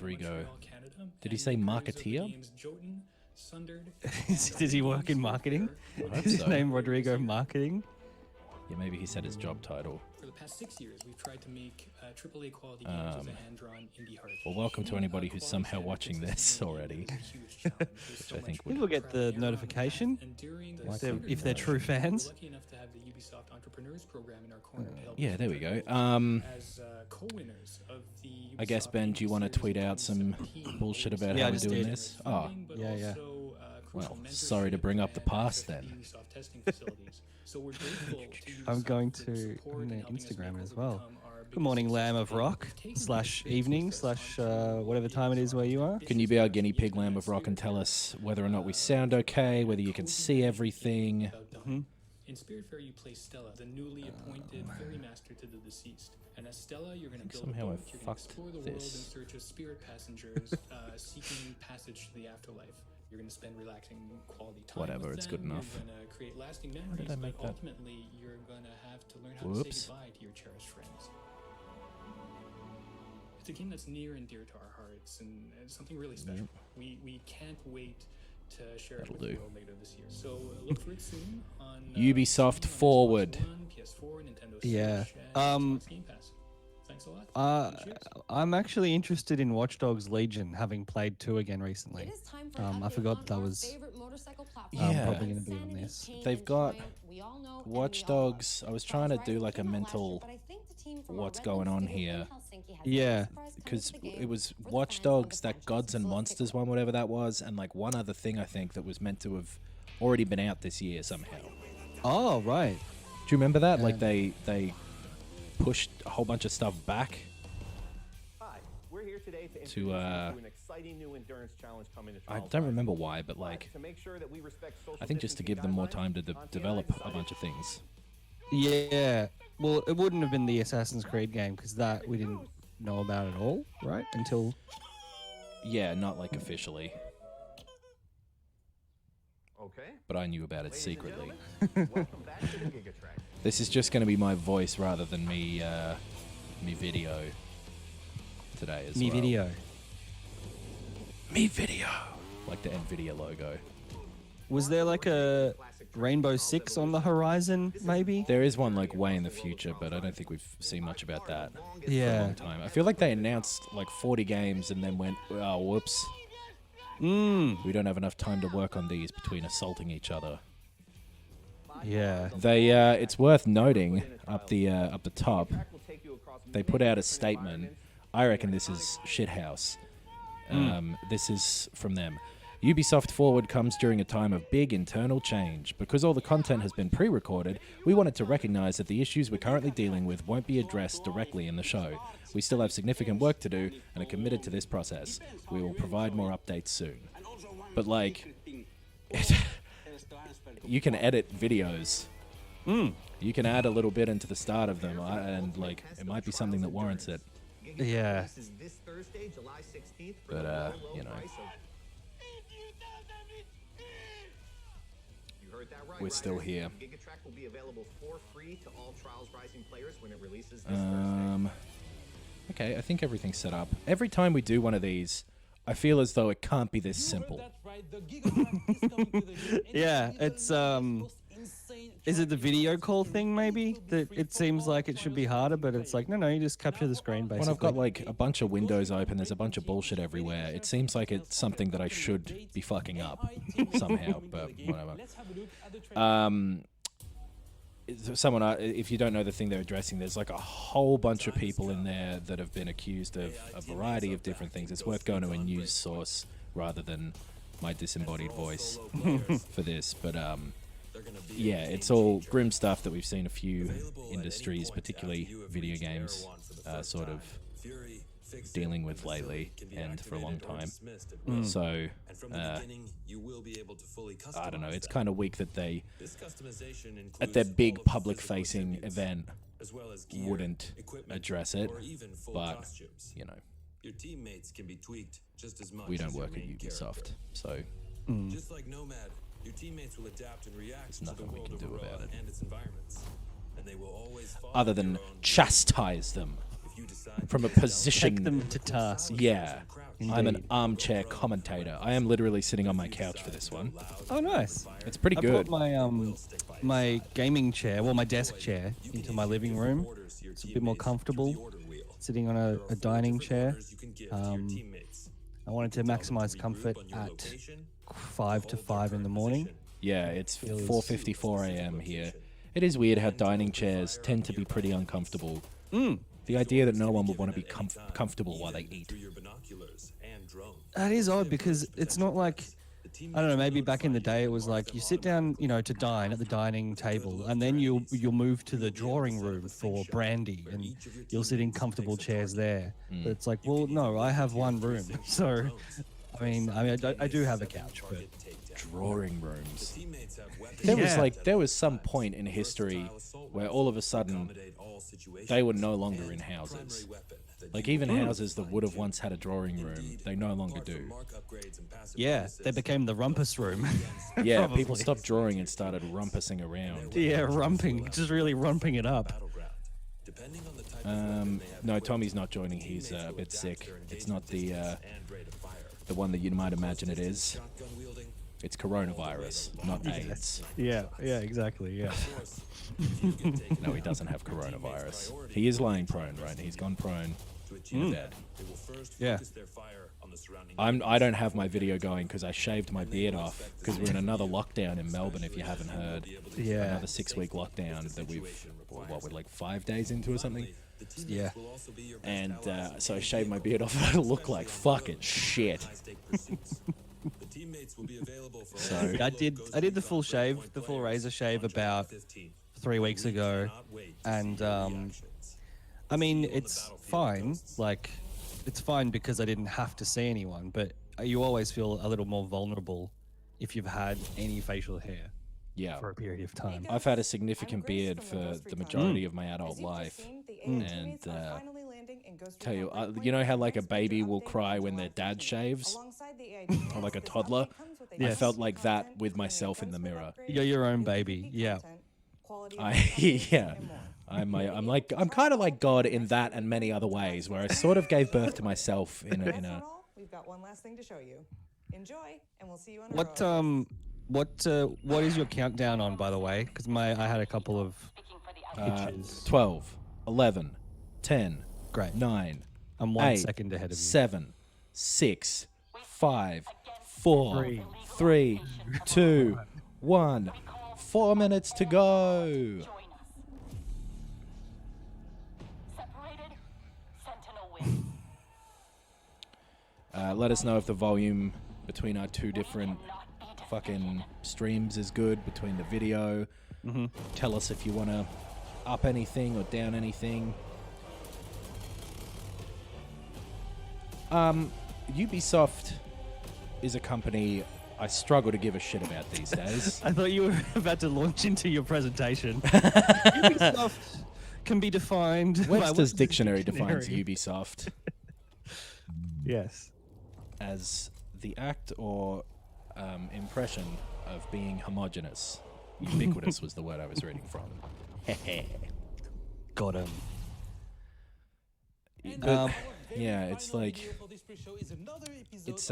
Rodrigo. Did he say marketeer? Does he work in marketing? I hope Is his so. name Rodrigo Marketing? Yeah, maybe he said his job title. For the past 6 years, we've tried to make AAA quality games as a hand-drawn indie heart. Well, welcome to anybody who's somehow watching this already. Which I think would- People get the notification if they're true fans. Lucky enough to have the Ubisoft Entrepreneurs Program in our corner to help Yeah, there we go. as co-winners of the I guess, Ben, do you want to tweet out some bullshit about Yeah, I how we're just doing did. this? Oh, Yeah. well, sorry to bring up the past then. I'm going to Instagram as well. Good morning, Lamb of Rock / evening / whatever time it is where you are. Can you be our guinea pig, Lamb of Rock, and tell us whether or not we sound okay, whether you can see everything? In Spiritfarer, you play Stella, the newly appointed ferry master to the deceased. And as Stella, you're going to build somehow a I boat. You're going to fucked explore the world in this. search of spirit passengers seeking passage to the afterlife. You're going to spend relaxing quality time Whatever, with it's them. good enough. You're going to create lasting did memories, I make but that? ultimately, you're going to have to learn how Whoops. to say goodbye to your cherished friends. It's a game that's near and dear to our hearts, and it's something really special. We can't wait to share it with the world later this year. So look for it soon on Ubisoft Steam, on Forward. Xbox One, PS4, Nintendo Switch, Yeah. and Xbox Game Pass. Thanks a lot. Cheers. I'm actually interested in Watchdogs Legion, having played 2 again recently. I forgot that was Yeah. probably going to be on this. They've got Watchdogs. I was trying to do like a mental what's going on here. Yeah. Because it was Watchdogs, that Gods and Monsters one, whatever that was, and like one other thing I think that was meant to have already been out this year somehow. Oh, right. Do you remember that? Like they pushed a whole bunch of stuff back Hi, we're here today to to an exciting new endurance challenge coming to I Trials don't Rising. remember why, but like To make sure that we respect social I think just to give them more time to develop a bunch of things. Yeah. Well, it wouldn't have been the Assassin's Creed game because that we didn't know about at all, right? Until Yeah, not like officially, Okay. but I knew about it secretly. Welcome back to the Gigatrack. This is just going to be my voice rather than me video today as me well. video. Me video. Like the NVIDIA logo. Was there like a Rainbow Six on the horizon, maybe? There is one like way in the future, but I don't think we've seen much about that for a Yeah. long time. I feel like they announced like 40 games and then went, oh, whoops. We don't have enough time to work on these between assaulting each other. Yeah. They, it's worth noting up the top, they put out a statement. I reckon this is shithouse. This is from them. Ubisoft Forward comes during a time of big internal change. Because all the content has been pre-recorded, we wanted to recognize that the issues we're currently dealing with won't be addressed directly in the show. We still have significant work to do and are committed to this process. We will provide more updates soon. But like, you can edit videos. You can add a little bit into the start of them, and like, it might be something that warrants it. Yeah. This is this Thursday, July 16th. For But, the low, low you know. price of- You heard that right, We're still Riders. here. Gigatrack will be available for free to all Trials Rising players when it releases this Thursday. Okay, I think everything's set up. Every time we do one of these, I feel as though it can't be this simple. Yeah, it's is it the video call thing maybe? That it seems like it should be harder, but it's like no, you just capture the screen basically. When I've got like a bunch of windows open, there's a bunch of bullshit everywhere. It seems like it's something that I should be fucking up somehow, but whatever. Someone, if you don't know the thing they're addressing, there's like a whole bunch of people in there that have been accused of a variety of different things. It's worth going to a news source rather than my disembodied voice for this, but yeah, it's all grim stuff that we've seen a few industries, particularly video games, sort of dealing with lately and for a long time. So, I don't know, it's kind of weak that they, at their big public-facing event, wouldn't address it, but, you know, we don't work at Ubisoft, so Just like Nomad, your teammates will adapt and react there's to the nothing we world can of do Aurora about it. and its environments. And they will always follow other than their own chastise them. If from a position. Take them to task. Yeah, I'm an Indeed. armchair commentator. I am literally sitting on my couch for this one. Oh, nice. It's pretty I good. brought my gaming chair, well, my desk chair, into my living room. It's a bit more comfortable, sitting on a dining chair. I wanted to maximize comfort at 5 to 5 in the morning. Yeah, it's 4:54 a.m. here. It is weird how dining chairs tend to be pretty uncomfortable. The idea that no one would want to be comfortable while they eat. That is odd because it's not like, I don't know, maybe back in the day it was like you sit down, to dine at the dining table and then you'll move to the drawing room for brandy and you'll sit in comfortable chairs there. But it's like, well, no, I have one room. So, I do have a couch, but... Drawing rooms. There was some point in history where all of a sudden they were no longer in houses. Like even houses that would have once had a drawing room, they no longer do. Yeah, they became the rumpus room. Yeah, Probably. people stopped drawing and started rumpusing around. Yeah, rumping, just really rumping it up. No, Tommy's not joining. He's a bit sick. It's not the one that you might imagine it is. It's coronavirus, not AIDS. Yeah, exactly, yeah. No, he doesn't have coronavirus. He is lying prone, right? He's gone prone in bed. Yeah. I don't have my video going because I shaved my beard off because we're in another lockdown in Melbourne, if you haven't heard. Yeah. Another 6-week lockdown that we're like 5 days into or something. Yeah. And so I shaved my beard off and I look like fucking shit. So I did the full shave, the full razor shave about 3 weeks ago, and it's fine. Like, it's fine because I didn't have to see anyone, but you always feel a little more vulnerable if you've had any facial hair yeah, for a period of time. I've had a significant beard for the majority of my adult life, and tell you, you know how like a baby will cry when their dad shaves, or like a toddler. I felt like that with myself in the mirror. You're your own baby, yeah. Yeah. I'm kind of like God in that and many other ways, where I sort of gave birth to myself in a. We've got one last thing to show you. Enjoy, and we'll see you on the road. What is your countdown on, by the way? Because I had a couple of pictures. 12, 11, 10, Great. 9, I'm 1 8, second ahead of you. 7, 6, 5, 4, 3, 2, 1. 4 minutes to go. Let us know if the volume between our two different fucking streams is good, between the video. Tell us if you want to up anything or down anything. Ubisoft is a company I struggle to give a shit about these days. I thought you were about to launch into your presentation. Ubisoft can be defined. Webster's Dictionary defines Ubisoft Yes. as the act or impression of being homogenous. Ubiquitous was the word I was reading from. Got him. But, yeah, it's like it's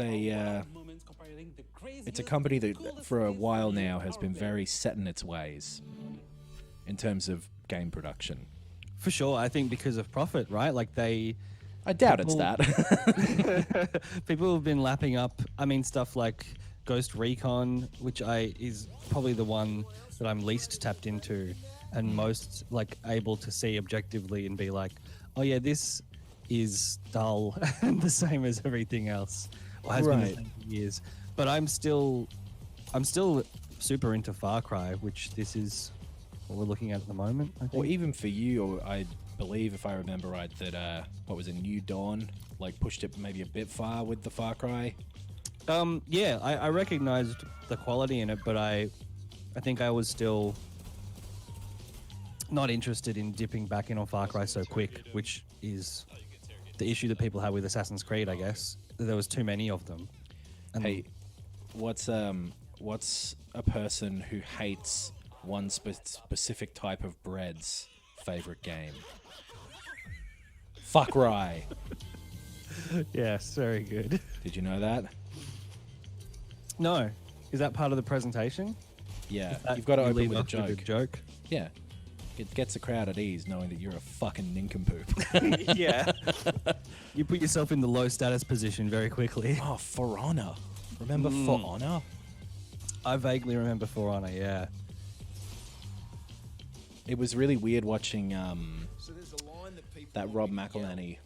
a company that for a while now has been very set in its ways in terms of game production. For sure, I think because of profit, right? Like I doubt it's that. People have been lapping up. I mean, stuff like Ghost Recon, which is probably the one that I'm least tapped into and most like able to see objectively and be like, oh yeah, this is dull and the same as everything else, or has been the same for years. But I'm still super into Far Cry, which this is what we're looking at the moment. I think. Or even for you, I believe, if I remember right, that what was it, New Dawn, like pushed it maybe a bit far with the Far Cry. Yeah, I recognized the quality in it, but I think I was still not interested in dipping back in on Far Cry so quick, which is the issue that people have with Assassin's Creed, I guess. There was too many of them. And Hey, what's a person who hates one specific type of bread's favorite game? Fuck Rye. Yes, very good. Did you know that? No, is that part of the presentation? Yeah, That you've got to you open lead with a off joke. joke. Yeah. It gets the crowd at ease knowing that you're a fucking nincompoop. Yeah. You put yourself in the low status position very quickly. Oh, For Honor. Remember For Honor? I vaguely remember For Honor, yeah. It was really weird watching that Rob McElhenney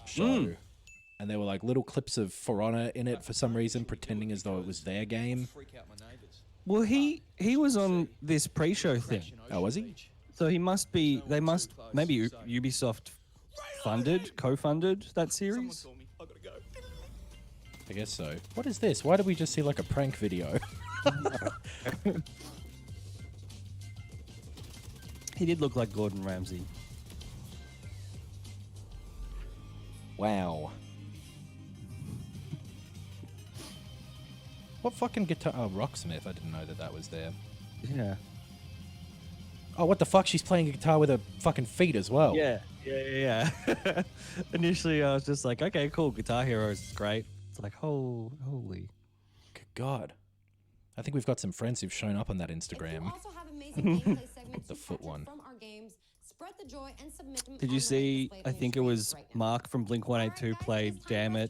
show. And there were like little clips of For Honor in it for some reason, pretending as though it was their game. Well, he was on this pre-show thing. Oh, was he? So they must maybe Ubisoft co-funded that series. I guess so. What is this? Why did we just see like a prank video? He did look like Gordon Ramsay. Wow. What fucking guitar? Oh, Rocksmith. I didn't know that was there. Yeah. Oh, what the fuck? She's playing a guitar with her fucking feet as well. Yeah. Initially, I was just like, okay, cool. Guitar Hero is great. It's like, holy. Good God. I think we've got some friends who've shown up on that Instagram. Also have amazing gameplay segments The to foot capture one. from our games. Spread the joy and submit them Did you online see, displayed I on your think it screens was right now. Mark from Blink-182 played Damn It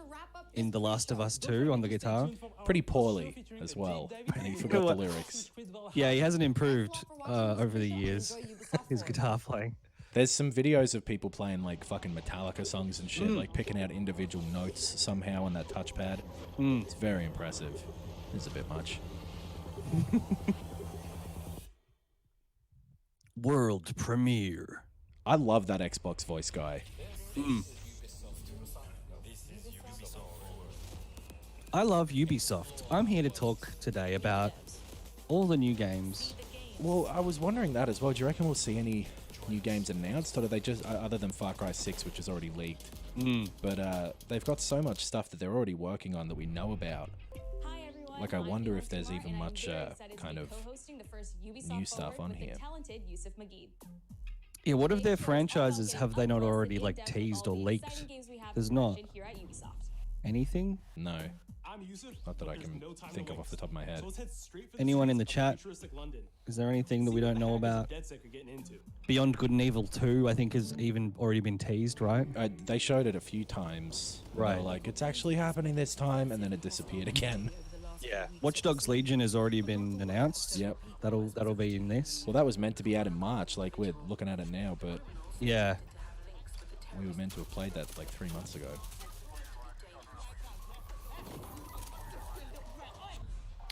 in The Last of Us 2 on the guitar? Pretty poorly as well. And he forgot the lyrics. Yeah, he hasn't improved over the years, his guitar playing. There's some videos of people playing like fucking Metallica songs and shit, like picking out individual notes somehow on that touchpad. It's very impressive. It's a bit much. World premiere. I love that Xbox voice guy. I love Ubisoft. I'm here to talk today about all the new games. Well, I was wondering that as well. Do you reckon we'll see any new games announced, or do they just, other than Far Cry 6, which is already leaked? But they've got so much stuff that they're already working on that we know about. Hi everyone. Like, I I'm wonder Elise if there's Kumar, even and I'm much, very excited to kind be of co-hosting the first Ubisoft new stuff Forward on with the here. talented Yusuf Magid. Yeah, what of their Today's show is all about franchises getting have they up not close and already like in-depth with teased all or the leaked? exciting games we have There's in not production here at Ubisoft. anything. No. Not that I can think of off the top of my head. Anyone in the chat? Is there anything that we don't know about? Beyond Good and Evil 2, I think, has even already been teased, right? They showed it a few times. They Right. were like, it's actually happening this time, and then it disappeared again. Yeah. Watchdogs Legion has already been announced. Yep. That'll be in this. Well, that was meant to be out in March, like we're looking at it now, but Yeah. we were meant to have played that like 3 months ago.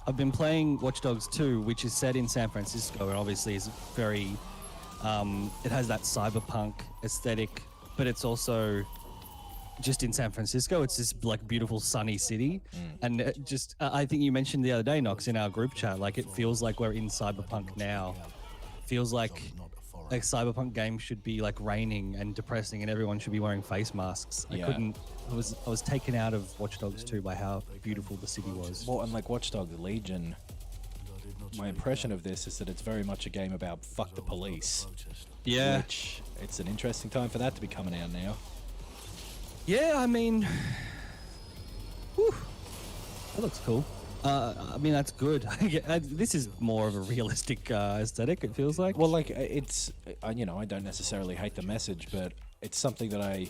I've been playing Watch Dogs 2, which is set in San Francisco, and obviously is very. It has that cyberpunk aesthetic, but it's also just in San Francisco. It's this like beautiful sunny city, and it just I think you mentioned the other day, Knox, in our group chat, like it feels like we're in cyberpunk now. Feels like a cyberpunk game should be like raining and depressing, and everyone should be wearing face masks. Yeah. I was taken out of Watch Dogs 2 by how beautiful the city was. Well, and like Watchdogs Legion, my impression of this is that it's very much a game about fuck the police. Yeah. Which, it's an interesting time for that to be coming out now. Yeah, I mean, whew, that looks cool. I mean, that's good. This is more of a realistic aesthetic, it feels like. Well, like, it's, you know, I don't necessarily hate the message, but it's something that I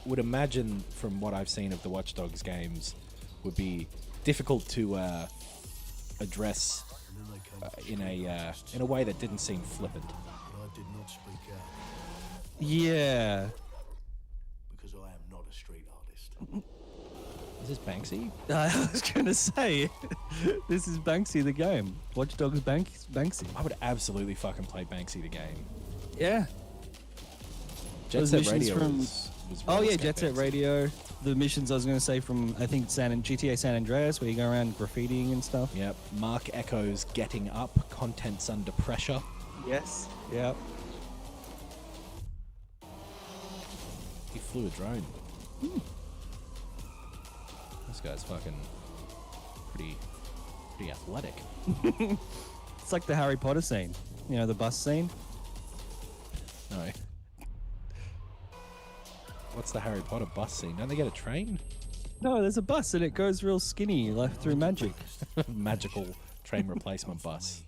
would imagine from what I've seen of the Watch Dogs games would be difficult to address in a way that didn't seem flippant. Yeah. Because I am not a street artist. Is this Banksy? I was going to say, this is Banksy the game. Watch Dogs Banksy. I would absolutely fucking play Banksy the game. Yeah. Jet Those Set missions Radio from- was Oh very yeah, Jet Set Banksy. Radio. The missions I was going to say from, I think, GTA San Andreas, where you go around graffitiing and stuff. Yep. Mark Echo's Getting Up, Contents Under Pressure. Yes. Yeah. He flew a drone. This guy's fucking pretty athletic. It's like the Harry Potter scene. You know, the bus scene. No. What's the Harry Potter bus scene? Don't they get a train? No, there's a bus and it goes real skinny, like through magic. Magical train replacement bus.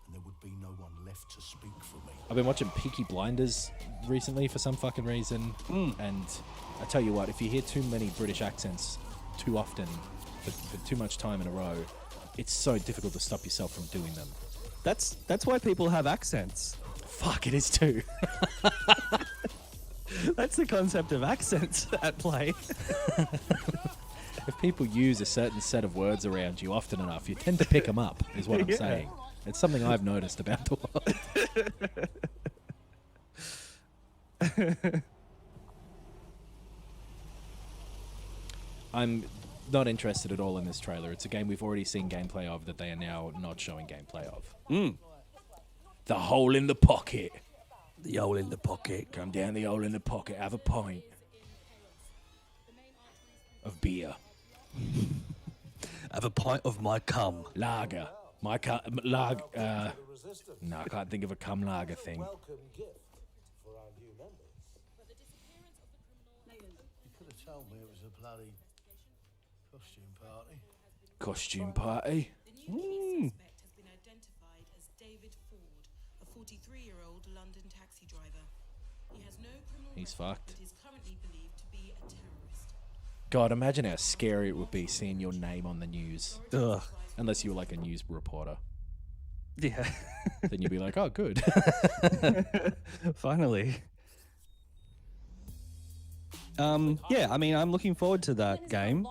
And there would be no one left to speak for me. I've been watching Peaky Blinders recently for some fucking reason, and I tell you what, if you hear too many British accents too often for too much time in a row, it's so difficult to stop yourself from doing them. That's why people have accents. Fuck, it is too. That's the concept of accents at play. If people use a certain set of words around you often enough, you tend to pick them up, is what I'm saying. It's something I've noticed about the world. I'm not interested at all in this trailer. It's a game we've already seen gameplay of that they are now not showing gameplay of. The hole in the pocket. The hole in the pocket. Come down the hole in the pocket, have a pint of beer. Have a pint of my cum. Lager. No, I can't think of a cum lager thing. Welcome gift for our new members. You could have told me it was a bloody costume party. Costume party. The new suspect has been identified as David Ford, a 43-year-old London taxi driver. He has no criminal He's record, fucked. but is currently believed to be a terrorist. God, imagine how scary it would be seeing your name on the news. Ugh. Unless you were like a news reporter. Yeah. Then you'd be like, oh, good. Finally. Yeah, I mean, I'm looking forward to that game.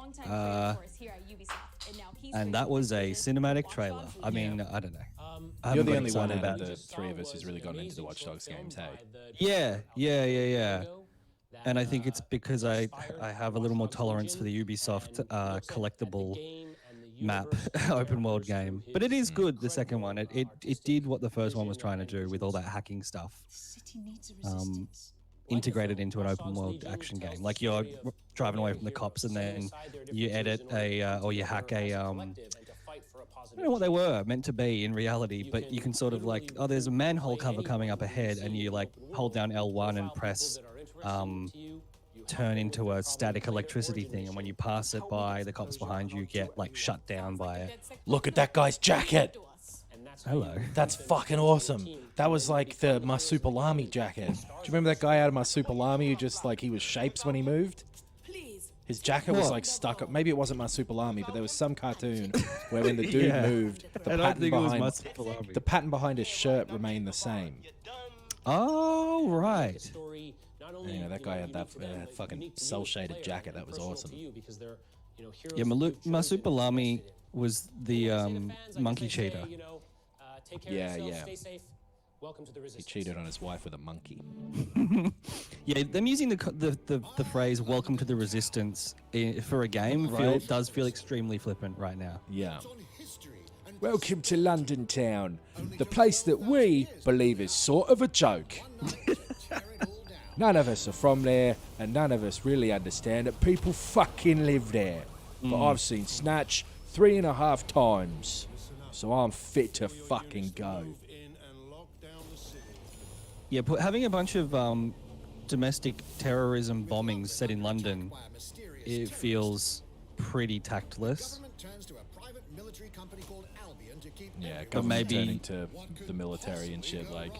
And that was a cinematic trailer. I mean, I don't know. You're the only excited one out about of it. the three of us who's really gotten into the Watchdogs games, hey? Yeah. And I think it's because I have a little more tolerance for the Ubisoft collectible map open world game. But it is good, the second one. It did what the first one was trying to do with all that hacking stuff. Integrated into an open world action game. Like you're driving away from the cops and then you edit or you hack a I don't know what they were meant to be in reality, but you can sort of like, oh, there's a manhole cover coming up ahead, and you like hold down L1 and press turn into a static electricity thing, and when you pass it by the cops behind you, get like shut down by it. Look at that guy's jacket. Hello. That's fucking awesome. That was like the Marsupilami jacket. Do you remember that guy out of Marsupilami who just like he was shapes when he moved? His jacket was like stuck up. Maybe it wasn't Marsupilami, but there was some cartoon where when the dude moved, the pattern behind his shirt remained the same. Oh, right. Yeah, that guy had that fucking cel-shaded jacket. That was awesome. Yeah, Marsupilami was the monkey cheater. Yeah. He cheated on his wife with a monkey. Yeah, them using the phrase "Welcome to the Resistance" for a game does feel extremely flippant right now. Yeah. Welcome to London town, the place that we believe is sort of a joke. None of us are from there, and none of us really understand that people fucking live there. But I've seen Snatch 3.5 times, so I'm fit to fucking go. Yeah, having a bunch of domestic terrorism bombings set in London, it feels pretty tactless. Yeah, government turning to the military and shit, like,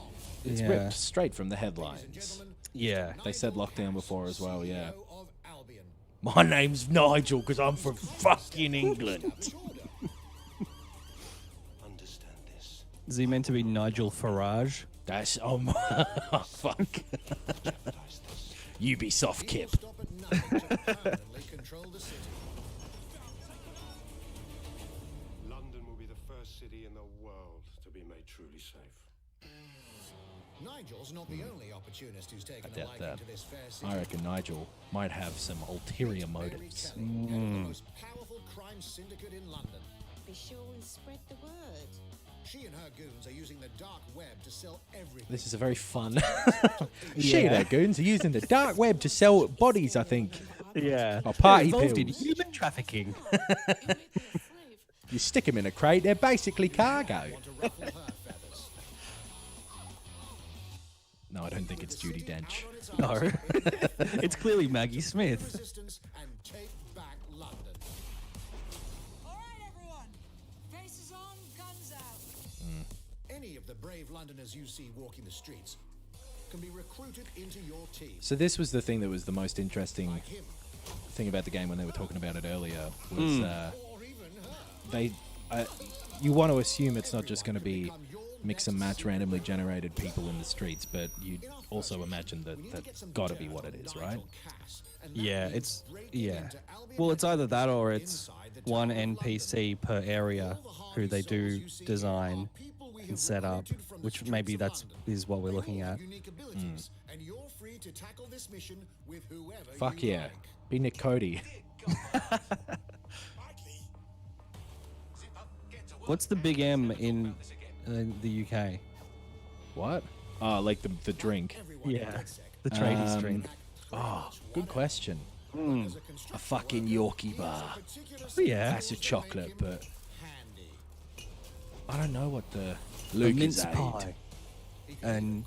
it's ripped straight from the headlines. Yeah. They said lockdown before as well, yeah. My name's Nigel because I'm from fucking England. Is he meant to be Nigel Farage? That's oh fuck. Ubisoft Kip. London will be the first city in the world to be made truly safe. Nigel's not the only opportunist who's taken I a doubt liking that. to this fair city. I reckon Nigel might have some ulterior motives. The most powerful crime syndicate in London. Be sure and spread the word. She and her goons are using the dark web to sell everything. This is a very fun. She and her goons are using the dark web to sell bodies, I think. Yeah. Or party involved in pills. human trafficking. You stick them in a crate, they're basically cargo. No, I don't think it's Judi Dench. No, it's clearly Maggie Smith. Resistance and take back London. All right, everyone. Faces on, guns out. Any of the brave Londoners you see walking the streets can be recruited into your team. So this was the thing that was the most interesting thing about the game when they were talking about it earlier. Was you want to assume it's not just going to be mix and match randomly generated people in the streets, but you also imagine that that's got to be what it is, right? Yeah, Well, it's either that or it's one NPC per area who they do design and set up, which maybe is what we're looking at. And you're free to tackle this mission with whoever Fuck you yeah. like. Be Nick Cody. What's the big M in the UK? What? Oh, like the drink. Yeah, the tradies drink. Oh, good question. A fucking Yorkie bar. Yeah, That's a chocolate, but I don't know what the a Luke mince is pie. And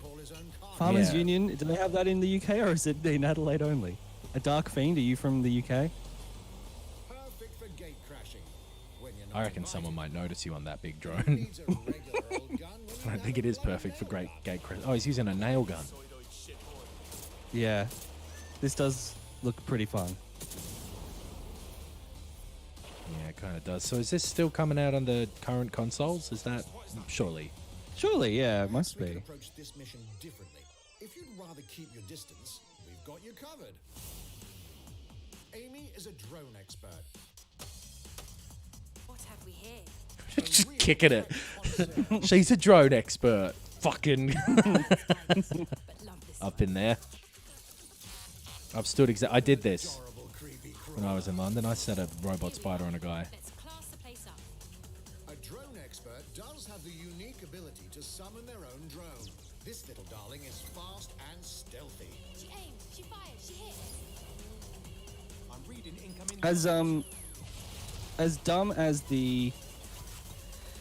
Farmers Yeah. Union, do they have that in the UK or is it in Adelaide only? A Dark Fiend, are you from the UK? Perfect for gate crashing. When you're I not reckon someone might invited, notice you on that big who drone. needs a regular old gun when I you think have it is a perfect for blade? great gate crash. Oh, he's using a nail gun. Yeah, this does look pretty fun. Yeah, it kind of does. So is this still coming out on the current consoles? Is that surely? Surely, yeah, it must We can be. approach this mission differently. If you'd rather keep your distance, we've got you covered. Amy is a drone expert. What have we here? Just kicking it. She's a drone expert. Fucking But love this. up in there. I've stood I did this Horrible, creepy when I was in London. I set a robot spider on a guy. Let's class the place up. A drone expert does have the unique ability to summon their own drone. This little darling is fast and stealthy. She aimed, she fired, she hit. I'm reading incoming. As dumb as the,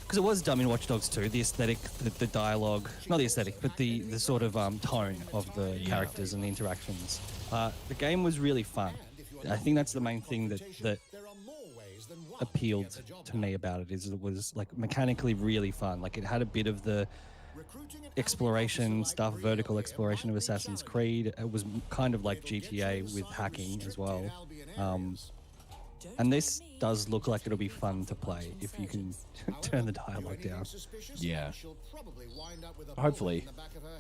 because it was dumb in Watch Dogs 2, the aesthetic, the dialogue, not the aesthetic, but the sort of tone of the characters and the interactions. The game was really fun. I think that's the main thing that There are more ways than one appealed to get the job to me about it, is it was like mechanically really fun. Like it had a bit of the Recruiting an exploration stuff, vertical exploration of Assassin's Creed. It was kind of like GTA with hacking as well. And this does look like it'll be fun to play if you can turn the dialogue down. suspicious, Yeah. she'll probably wind up with a Hopefully. bullet in the back of her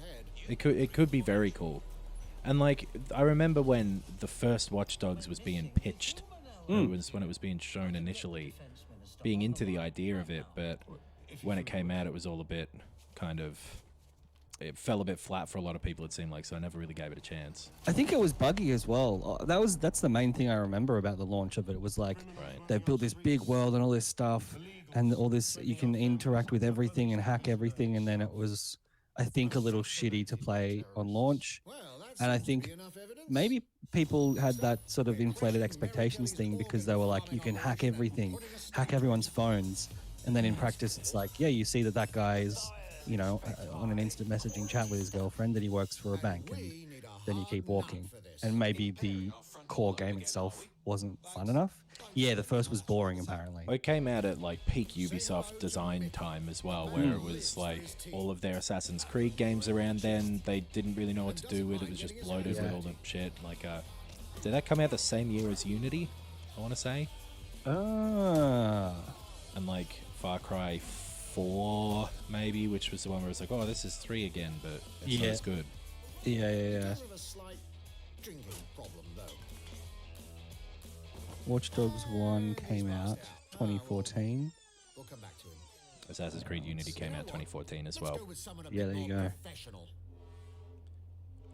head. It could be very cool. And like I remember when the first Watch Dogs was being pitched, it was when it was being shown initially, being into the idea of it, but when it came out, it was all a bit kind of, it fell a bit flat for a lot of people. It seemed like, so I never really gave it a chance. I think it was buggy as well. That's the main thing I remember about the launch of it. It was like they built this big world and all this stuff, and all this, you can interact with everything and hack everything, and then it was, I think, a little shitty to play on launch. And I think maybe people had that sort of inflated expectations thing because they were like, you can hack everything, hack everyone's phones, and then in practice it's like, yeah, you see that guy is, you know, on an instant messaging chat with his girlfriend, that he works for a bank, and then you keep walking. And maybe the core game itself wasn't fun enough. Yeah, the first was boring apparently. It came out at like peak Ubisoft design time as well, where it was like all of their Assassin's Creed games around then, they didn't really know what to do with. It was just bloated with all the shit. Like, did that come out the same year as Unity, I want to say? Ah. And like Far Cry 4 maybe, which was the one where it's like, oh, this is 3 again, but it's not as good. Yeah. Does have a slight drinking problem though. Watch Dogs 1 came out 2014. We'll come back to him. Assassin's Creed Unity came out 2014 as well. Let's go with someone a Yeah, bit there you more go. professional.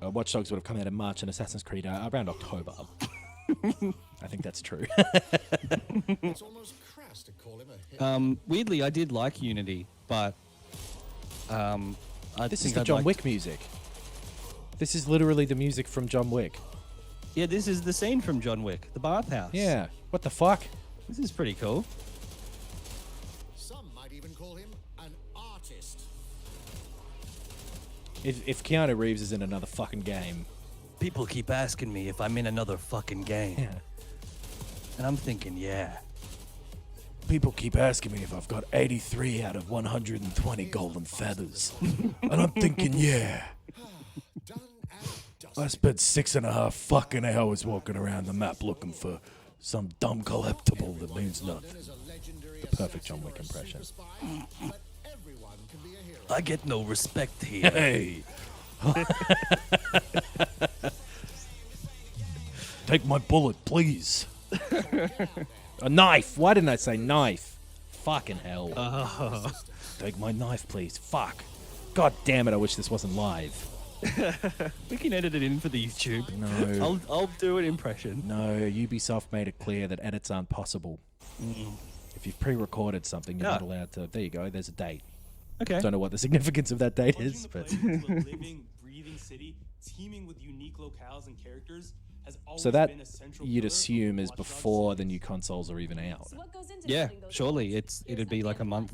Watch Dogs would have come out in March and Assassin's Creed around October. I think that's true. It's almost crass to call him a hit. Weirdly, I did like Unity, but This is the John Wick music. This is literally the music from John Wick. Yeah, this is the scene from John Wick, the bathhouse. Yeah. What the fuck? This is pretty cool. Some might even call him an artist. If Keanu Reeves is in another fucking game, People keep asking me if I'm in another fucking game. yeah. And I'm thinking, yeah. People keep asking me if I've got 83 out of 120 golden feathers. And I'm thinking, yeah. I spent 6.5 fucking hours walking around the map looking for some dumb collectible that means nothing. The perfect John Wick impression. I get no respect here. Hey! Take my bullet, please. A knife. Why didn't I say knife? Fucking hell. Take my knife, please. Fuck. God damn it, I wish this wasn't live. We can edit it in for the YouTube. No. I'll do an impression. No, Ubisoft made it clear that edits aren't possible. If you've pre-recorded something, you're not allowed to. There you go, there's a date. Okay. Don't know what the significance of that date is, but... living, breathing city teeming with unique locales and characters has always So that, been a central you'd pillar assume, of is Watch Dogs before the new consoles are even out. Yeah, surely it'd be like a month,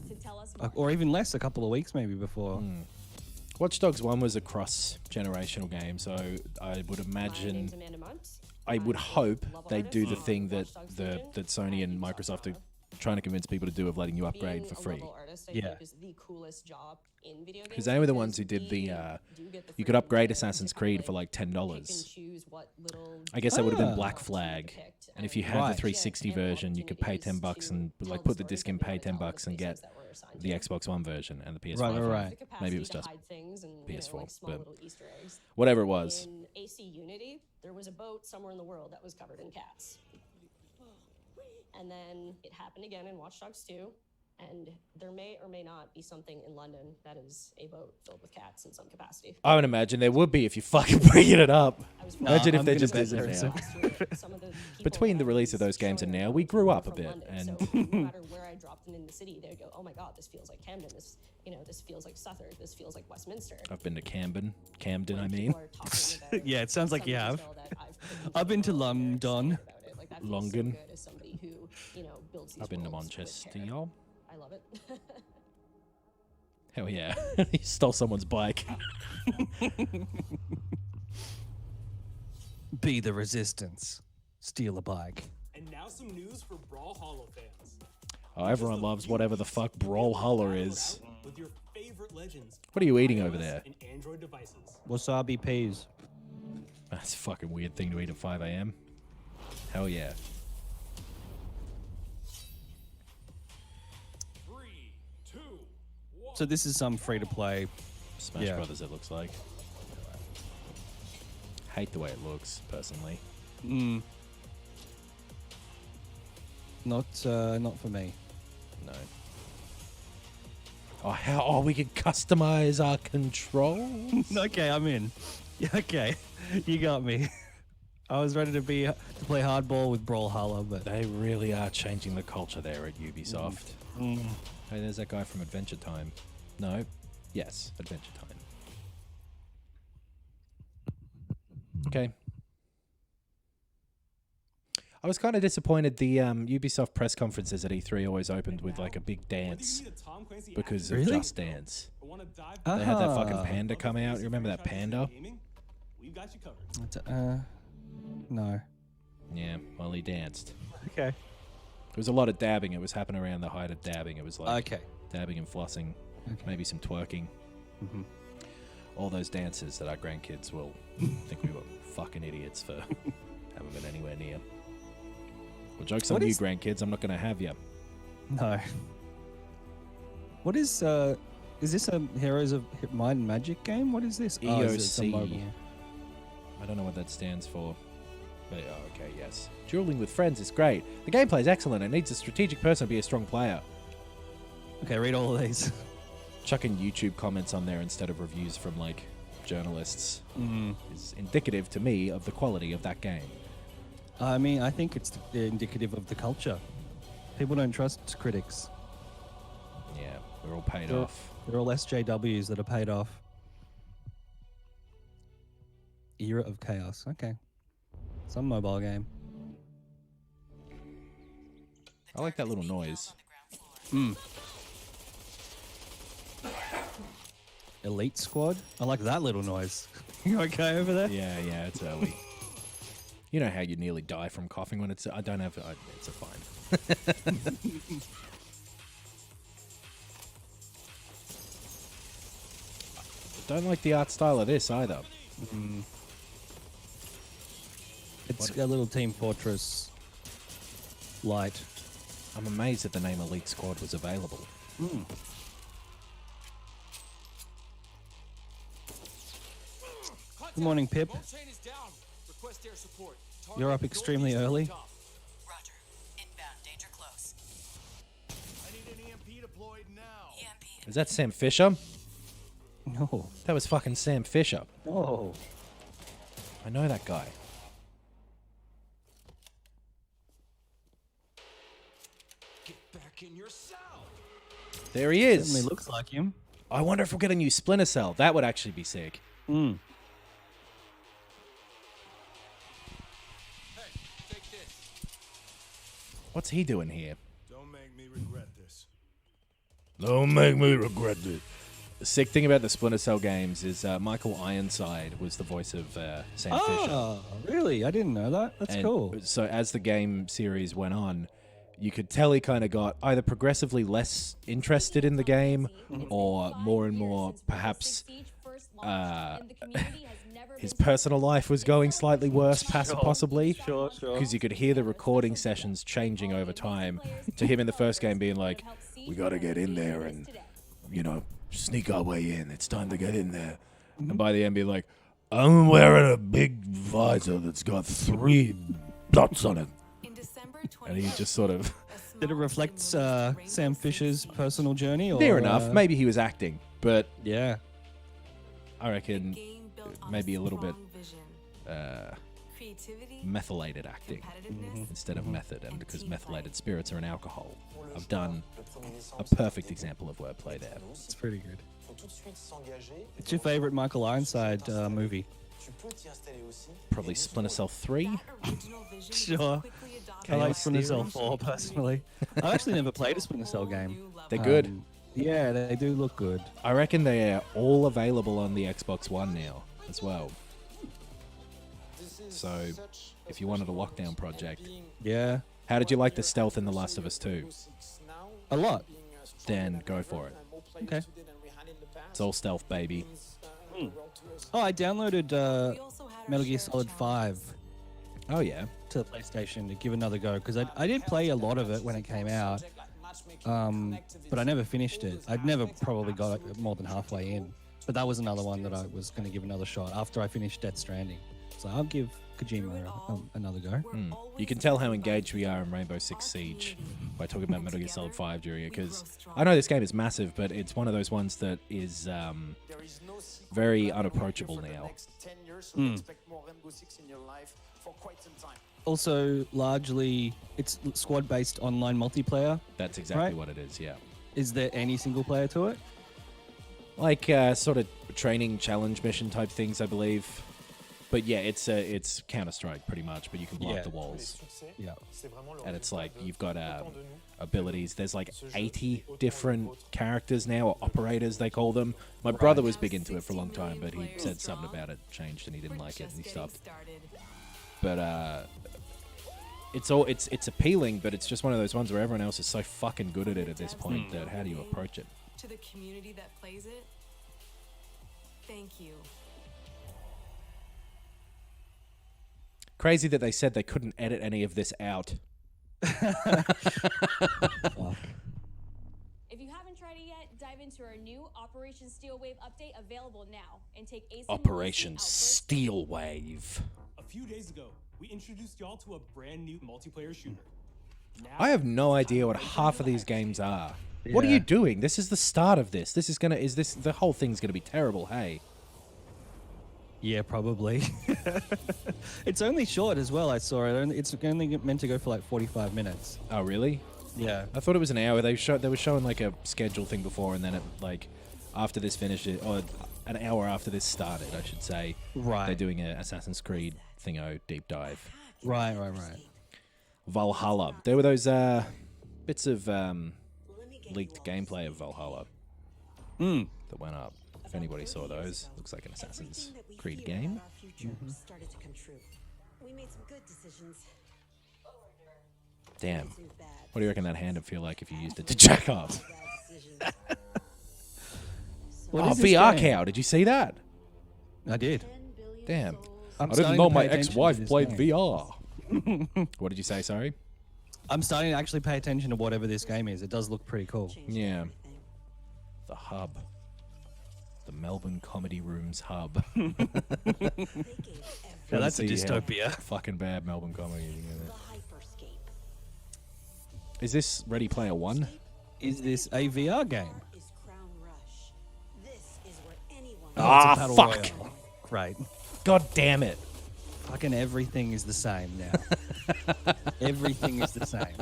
or even less, a couple of weeks maybe before. Watch Dogs 1 was a cross-generational game, so I would imagine... I would hope they do the thing that Sony and Microsoft are trying to convince people to do of letting you upgrade for free. Yeah. Because they were the ones who did the... you could upgrade Assassin's Creed for like $10. I guess that would have been Black Flag. And if you had the 360 version, you could pay $10 and like put the disc in, pay $10 and get the Xbox One version and the PS5. Right. Maybe it was just PS4, but whatever it was. In AC Unity, there was a boat somewhere in the world that was covered in cats. And then it happened again in Watch Dogs 2, and there may or may not be something in London that is a boat filled with cats in some capacity. I would imagine there would be if you fucking bringing it up. Imagine if there just isn't now. Between the release of those games and now, we grew up a bit, and So no matter where I dropped in the city, they'd go, "Oh my God, this feels like Camden. This feels like Southwark. This feels like Westminster." I've been to Camden, I mean. Yeah, it sounds like you have. I've been to London. London. I've been to Manchester, y'all. I love it. Hell yeah. He stole someone's bike. Be the resistance. Steal a bike. And now some news for Brawlhalla fans. Oh, everyone loves whatever the fuck Brawlhalla is. With your favorite legends. What are you eating over there? And Android devices. Wasabi peas. That's a fucking weird thing to eat at 5 a.m. Hell yeah. 3, 2, 1. So this is some free-to-play Smash Brothers, it looks like. Hate the way it looks, personally. Not for me. No. Oh, we can customize our controls? Okay, I'm in. Yeah, okay, you got me. I was ready to play hardball with Brawlhalla, but they really are changing the culture there at Ubisoft. Hey, there's that guy from Adventure Time. No? Yes, Adventure Time. Okay. I was kind of disappointed the Ubisoft press conferences at E3 always opened with like a big dance because of Just Dance. They had that fucking panda come out. You remember that panda? No. Yeah, well, he danced. Okay. There was a lot of dabbing. It was happening around the height of dabbing. It was like dabbing and flossing, maybe some twerking. All those dances that our grandkids will think we were fucking idiots for haven't been anywhere near. Well, joke's on you, grandkids. I'm not going to have you. No. What is this a Heroes of Might and Magic game? What is this? EOC. I don't know what that stands for. But, okay, yes. Dueling with friends is great. The gameplay is excellent. It needs a strategic person to be a strong player. Okay, read all of these. Chucking YouTube comments on there instead of reviews from, like, journalists is indicative to me of the quality of that game. I mean, I think it's indicative of the culture. People don't trust critics. Yeah, we're all paid off. They're all SJWs that are paid off. Era of Chaos. Okay. Some mobile game. I like that little noise. Elite Squad. I like that little noise. You okay over there? Yeah, it's early. You know how you nearly die from coughing when it's... I don't have... it's a fine. Don't like the art style of this either. It's a little Team Fortress light. I'm amazed that the name Elite Squad was available. Good morning, Pip. You're up extremely early. Roger. Inbound. Danger close. I need an EMP deployed now. EMP. Is that Sam Fisher? No. That was fucking Sam Fisher. Oh. I know that guy. Get back in your cell. There he is. Certainly looks like him. I wonder if we'll get a new Splinter Cell. That would actually be sick. Hmm. Hey, take this. What's he doing here? Don't make me regret this. Don't make me regret it. The sick thing about the Splinter Cell games is Michael Ironside was the voice of Sam Fisher. Oh, really? I didn't know that. That's And cool. So as the game series went on, you could tell he kind of got either progressively less interested in the game or more and more perhaps his personal life was going slightly worse, possibly. Sure. Because you could hear the recording sessions changing over time to him in the first game being like, we got to get in there and, you know, sneak our way in. It's time to get in there. And by the end be like, I'm wearing a big visor that's got 3 dots on it. And he just sort of... Did it reflect Sam Fisher's personal journey? Or, Near enough. Maybe he was acting, but yeah, I reckon maybe a little bit methylated acting instead of method, and because methylated spirits are an alcohol. I've done a perfect example of wordplay there. it's pretty good. What's your favorite Michael Ironside movie? Probably Splinter Cell 3. Sure. I like Splinter Cell 4 personally. I've actually never played a Splinter Cell game. They're good. Yeah, they do look good. I reckon they are all available on the Xbox One now as well. So, if you wanted a lockdown project. Yeah. How did you like the stealth in The Last of Us 2? A lot. Then go for it. Okay. It's all stealth, baby. Oh, I downloaded Metal Gear Solid 5 Oh, yeah. to the PlayStation to give another go, because I did play a lot of it when it came out, but I never finished it. I'd never probably got more than halfway in, but that was another one that I was going to give another shot after I finished Death Stranding. So I'll give Kojima another go. You can tell how engaged we are in Rainbow Six Siege by talking about Metal Gear Solid 5 during it, because I know this game is massive, but it's one of those ones that is very unapproachable now. Also, largely, it's squad-based online multiplayer. That's exactly right? what it is, yeah. Is there any single player to it? Like sort of training challenge mission type things, I believe. But yeah, it's Counter-Strike pretty much, but you can blow up the walls. Yeah. And it's like, you've got abilities. There's like 80 different characters now, or operators they call them. My brother was big into it for a long time, but he said something about it changed and he didn't like it and he stopped. But it's appealing, but it's just one of those ones where everyone else is so fucking good at it at this point that how do you approach it? To the community that plays it, thank you. Crazy that they said they couldn't edit any of this out. If you haven't tried it yet, dive into our new Operation Steel Wave update available now and take Ace and Operation Melissa out first. Steel Wave. A few days ago, we introduced y'all to a brand new multiplayer shooter. Now, I have no idea what half of these games are. What are Yeah. you doing? This is the start of this. The whole thing's gonna be terrible, hey? Yeah, probably. It's only short as well. I saw it. It's only meant to go for like 45 minutes. Oh, really? Yeah. I thought it was an hour. They were showing like a schedule thing before, and then it like after this finished, or an hour after this started, I should say. Right. They're doing an Assassin's Creed thingo deep dive. Right. Valhalla. There were those bits of leaked gameplay of Valhalla that went up. If anybody saw those, looks like an Assassin's Creed game. Started to come true. We made some good decisions. Damn. What do you reckon that hand would feel like if you used it to jack off? Oh, VR cow. Did you see that? I did. Damn. I I'm didn't starting know to my pay attention to ex-wife this played game. VR. What did you say, sorry? I'm starting to actually pay attention to whatever this game is. It does look pretty cool. Yeah. The hub. The Melbourne Comedy Rooms hub. Now that's a See how dystopia. Fucking bad Melbourne comedy. Is this Ready Player One? Is this a VR game? Ah, it's a battle fuck. royale. Great. God damn it. Fucking everything is the same now. Everything is the same.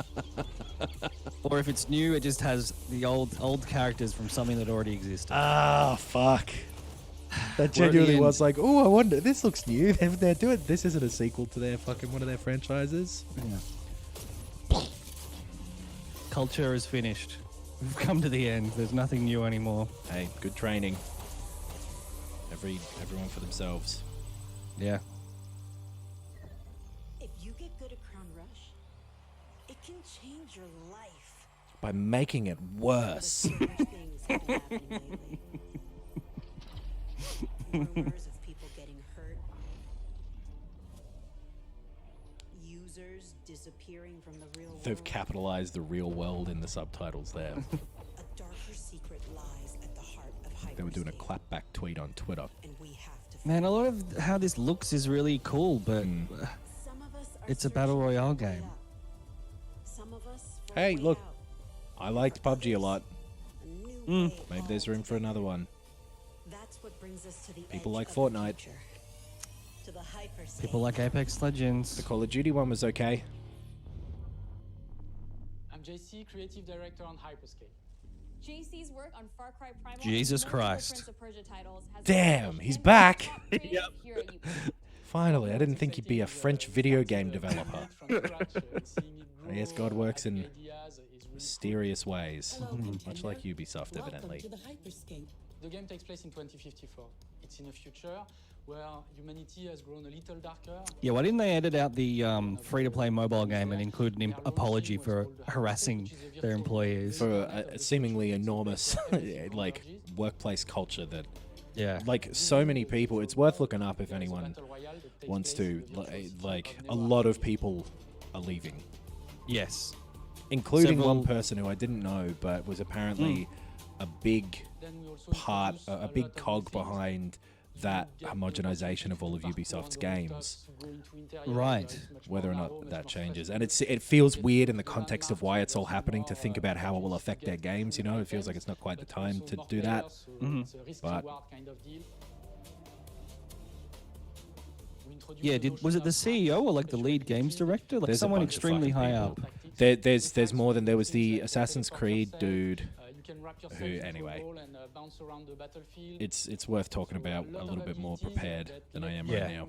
Or if it's new, it just has the old characters from something that already existed. Ah, fuck. That We're at the genuinely end. was like, oh, I wonder, this looks new. They're doing, this isn't a sequel to their fucking one of their franchises. Yeah. Culture is finished. We've come to the end. There's nothing new anymore. Hey, good training. Everyone for themselves. Yeah. If you get good at Crown Rush, it can change your life. By making it worse. Things have been happening lately. Rumors of people getting hurt. Users disappearing from the real world. They've capitalized the real world in the subtitles there. A darker secret lies at the heart of hyperspace. They were doing a clapback tweet on Twitter. And we have to Man, a lot of how this looks is really cool, but it's a battle royale game. Some of us Hey, look. I liked PUBG a lot. Maybe there's room for another one. That's what brings us to the People edge like of the Fortnite. future. To the hyperspace. People like Apex Legends. The Call of Duty one was okay. I'm JC, creative director on Hyperscape. JC's work on Far Cry Primal. Jesus and multiple Christ. Prince of Persia titles has Damn, he's back. Finally, I didn't think he'd be a French video game developer. I guess God works in mysterious ways, much like Ubisoft, evidently. The game takes place in 2054. It's in a future where humanity has grown a little darker. Yeah, why didn't they edit out the free-to-play mobile game and include an apology for harassing their employees? For a seemingly enormous, like, workplace culture that, like, so many people, it's worth looking up if anyone wants to. Like, a lot of people are leaving. Yes. Including one person who I didn't know, but was apparently a big part, a big cog behind that homogenization of all of Ubisoft's games. Right. Whether or not that changes. And it feels weird in the context of why it's all happening to think about how it will affect their games, you know? It feels like it's not quite the time to do that. But yeah, was it the CEO or like the lead games director? Like there's someone a bunch of extremely fucking high people. up. There's more than there was the Assassin's Creed dude. Who, anyway, it's worth talking about a little bit more prepared than I am right now.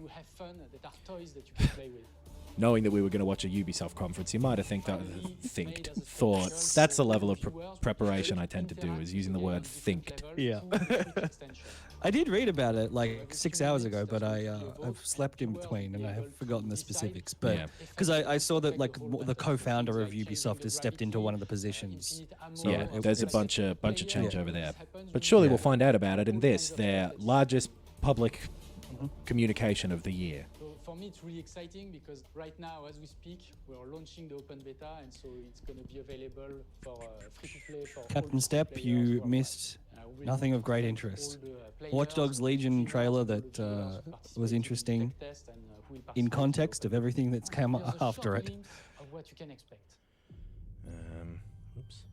Knowing that we were going to watch a Ubisoft conference, you might have thought that's the level of preparation I tend to do, is using the word thinked. Yeah. I did read about it like 6 hours ago, but I've slept in between and I have forgotten the specifics. But because I saw that like the co-founder of Ubisoft has stepped into one of the positions. So Yeah, there's a bunch of change over there. But surely we'll find out about it in this, their largest public communication of the year. For me, it's really exciting because right now, as we speak, we are launching the open beta, and so it's going to be available for free-to-play for Captain Step, you missed nothing of great interest. Watchdogs Legion trailer that was interesting in context of everything that's come after it. Of what you can expect. Oops.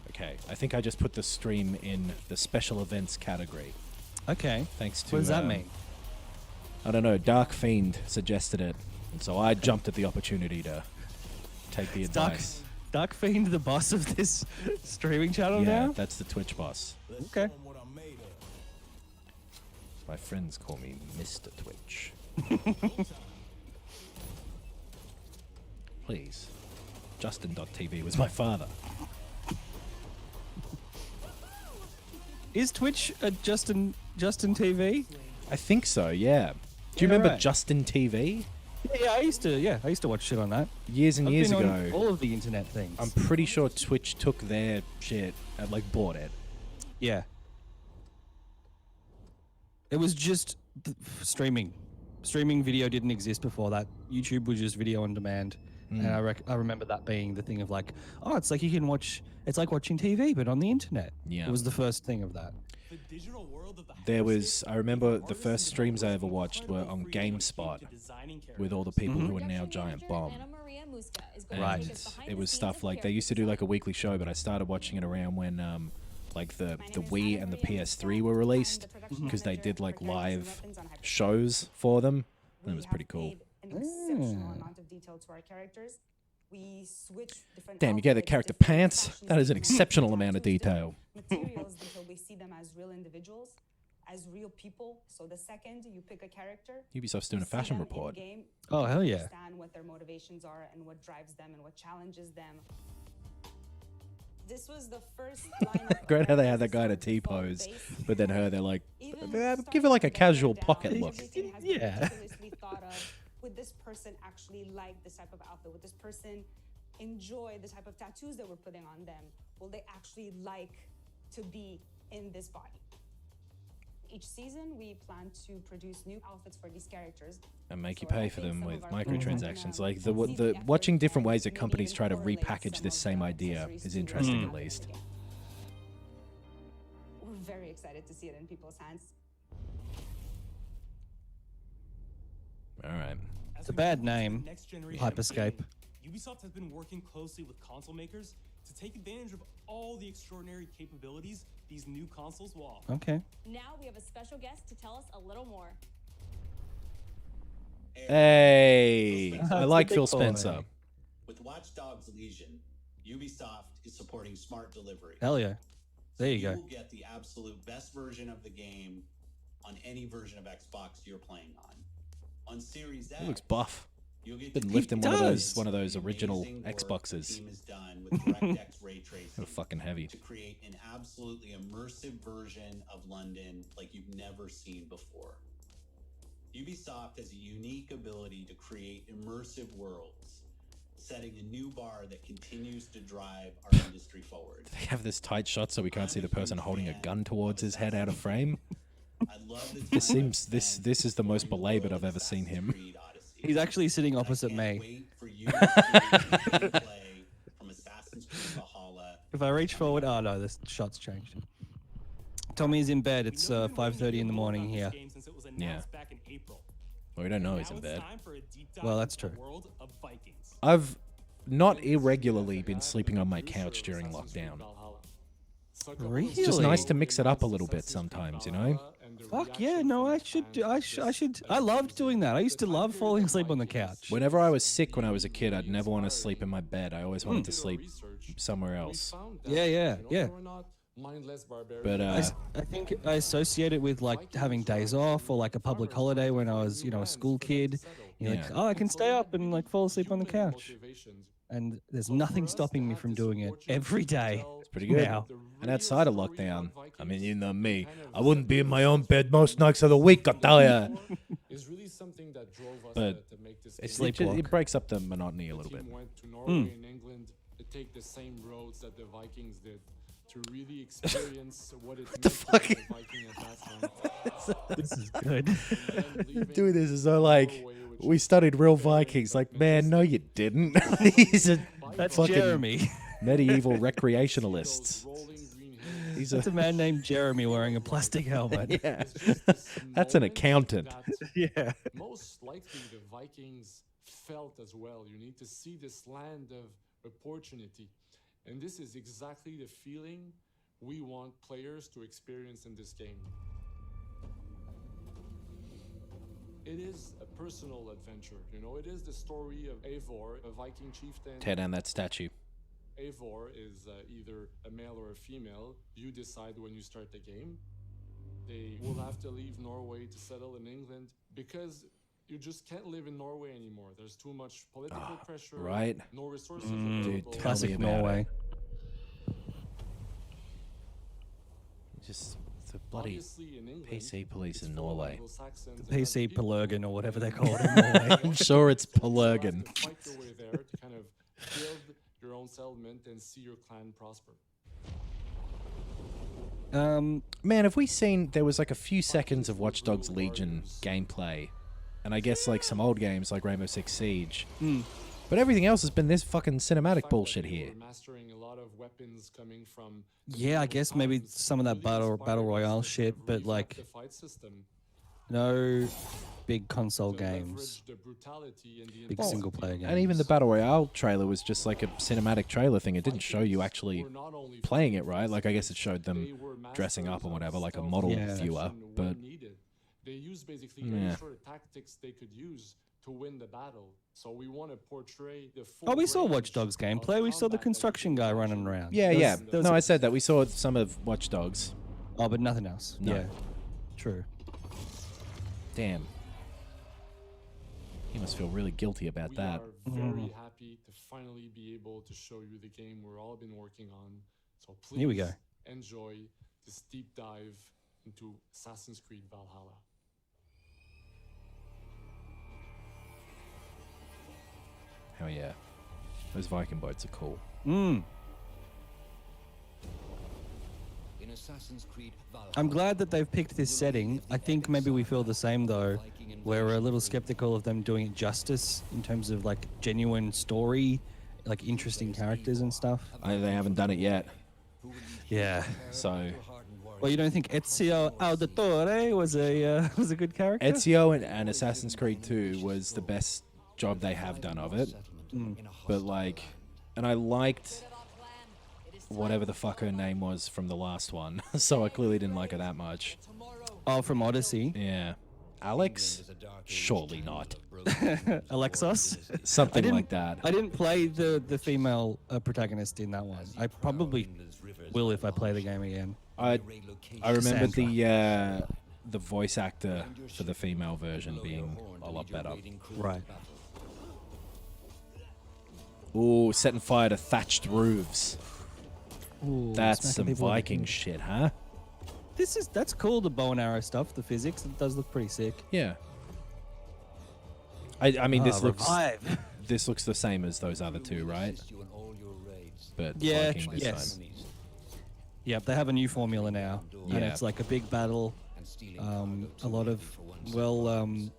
Okay, I think I just put the stream in the special events category. Okay. Thanks to. What does that mean? I don't know. Dark Fiend suggested it, and so I jumped at the opportunity to take the advice. Dark Fiend, the boss of this streaming channel now? Yeah, that's the Twitch boss. Okay. My friends call me Mr. Twitch. Please. Justin.tv was my father. Is Twitch a Justin TV? I think so, yeah. Do you remember Justin TV? Yeah, I used to watch shit on that. Years and years ago. On all of the internet things. I'm pretty sure Twitch took their shit and like bought it. Yeah. It was just streaming. Streaming video didn't exist before that. YouTube was just video on demand. And I remember that being the thing of like, oh, it's like you can watch, it's like watching TV, but on the internet. Yeah. It was the first thing of that. There was, I remember the first streams I ever watched were on GameSpot with all the people who are now Giant Bomb. And it was stuff like, they used to do like a weekly show, but I started watching it around when like the Wii and the PS3 were released, because they did like live shows for them, and it was pretty cool. An exceptional amount of detail to our characters. We switch different Damn, you gave the character pants? That is an exceptional amount of detail. materials until we see them as real individuals, as real people. So the second you pick a character, Ubisoft's doing a fashion report. game, oh, hell yeah. understand what their motivations are and what drives them and what challenges them. This was the first lineup. Great how they had that guy in a T-pose, but then they're like, give it like a casual pocket look. Yeah. Would this person actually like this type of outfit? Would this person enjoy the type of tattoos that we're putting on them? Will they actually like to be in this body? Each season, we plan to produce new outfits for these characters. And make you pay for them with microtransactions. Like the watching different ways that companies try to repackage this same idea is interesting, at least. We're very excited to see it in people's hands. All right. It's a bad name, Hyperscape. Ubisoft has been working closely with console makers to take advantage of all the extraordinary capabilities these new consoles will offer. Okay. Now we have a special guest to tell us a little more. Hey, I like Phil Spencer. With Watchdogs Legion, Ubisoft is supporting smart delivery. Hell yeah. There you go. You will get the absolute best version of the game on any version of Xbox you're playing on. On Series X, He looks buff. you'll get Been lifting one of those original Xboxes. The team has done with DirectX ray tracing. They're fucking heavy. To create an absolutely immersive version of London like you've never seen before. Ubisoft has a unique ability to create immersive worlds, setting a new bar that continues to drive our industry forward. They have this tight shot so we can't see the person holding a gun towards his head out of frame. This is the most belabored I've ever seen him. He's actually sitting opposite me. If I reach forward, oh no, this shot's changed. Tommy's in bed. It's 5:30 in the morning here. Yeah. Well, we don't know he's in bed. Well, that's true. I've not irregularly been sleeping on my couch during lockdown. Really? It's just nice to mix it up a little bit sometimes, you know? Fuck yeah, no, I should. I loved doing that. I used to love falling asleep on the couch. Whenever I was sick when I was a kid, I'd never want to sleep in my bed. I always wanted to sleep somewhere else. Yeah. But I think I associate it with like having days off or like a public holiday when I was, a school kid. You're like, oh, I can stay up and like fall asleep on the couch. And there's nothing stopping me from doing it every day. It's pretty good. Now. And outside of lockdown, I mean, you know me, I wouldn't be in my own bed most nights of the week, I tell ya. But it breaks up the monotony a little bit. Went to Norway and England to take the same roads that the Vikings did to really experience what it meant to be a Viking at that time. This is good. Doing this is so like, we studied real Vikings. Like, man, no, you didn't. He's a That's fucking Jeremy. medieval recreationalists. That's a man named Jeremy wearing a plastic helmet. Yeah. That's an accountant. Yeah. Most likely the Vikings felt as well. You need to see this land of opportunity. And this is exactly the feeling we want players to experience in this game. It is a personal adventure, it is the story of Eivor, a Viking chieftain. Tear down that statue. Eivor is either a male or a female. You decide when you start the game. They will have to leave Norway to settle in England because you just can't live in Norway anymore. There's too much political pressure, right. no resources Dude, available. tell me Classic about Norway. it. Just the bloody Obviously, in England, PC police in it's full of Norway. Anglo-Saxons The and PC other people. Pelurgan or whatever they call it in Norway. I'm sure it's So you have Pelurgan. to fight your way there to kind of build your own settlement and see your clan prosper. Man, have we seen... There was like a few seconds of Watchdogs Legion gameplay. And I guess like some old games like Rainbow Six Siege. But everything else has been this fucking cinematic bullshit here. We're mastering a lot of weapons coming from Yeah, I guess maybe some of that battle royale shit, but like the fight system. no big console To games, leverage the brutality and the big intensity. single player games. And even the Battle Royale trailer was just like a cinematic trailer thing. It didn't show you actually playing it, right? Like, I guess it showed them dressing up or whatever, like a model viewer. But They use basically Yeah. any sort of tactics they could use to win the battle. So we want to portray the full Oh, we saw range Watch Dogs of gameplay. We saw the combat construction guy running around. yeah, There yeah. was- there was No, a- I said that. We saw some of Watch Dogs. Oh, but nothing else. No. Yeah, true. Damn. He must feel really guilty about that. We are very happy to finally be able to show you the game we've all been working on. So please Here we go. enjoy this deep dive into Assassin's Creed Valhalla. Hell yeah. Those Viking boats are cool. Mm. In Assassin's Creed Valhalla, I'm glad that they've picked this setting. I think maybe we feel the same though. We're a little skeptical of them doing it justice in terms of like genuine story, like interesting characters and stuff. They haven't done it yet. Yeah. So Well, you don't think Ezio Auditore was a good character? Ezio and Assassin's Creed 2 was the best job they have done of it. But like, and I liked whatever the fuck her name was from the last one. So I clearly didn't like her that much. Oh, from Odyssey. Yeah. Alex? Surely not. Alexos? Something like that. I didn't play the female protagonist in that one. I probably will if I play the game again. I remember Cassandra. the voice actor for the female version being a lot better. Right. Ooh, setting fire to thatched roofs. Ooh, That's smacking some people with Viking it. shit, huh? That's cool, the bow and arrow stuff, the physics. It does look pretty sick. Yeah. I mean, this looks revive. this looks the same as those other two, right? But Yeah, Viking this yes. time. Yep, they have a new formula now, and Yeah. it's like a big battle, a lot of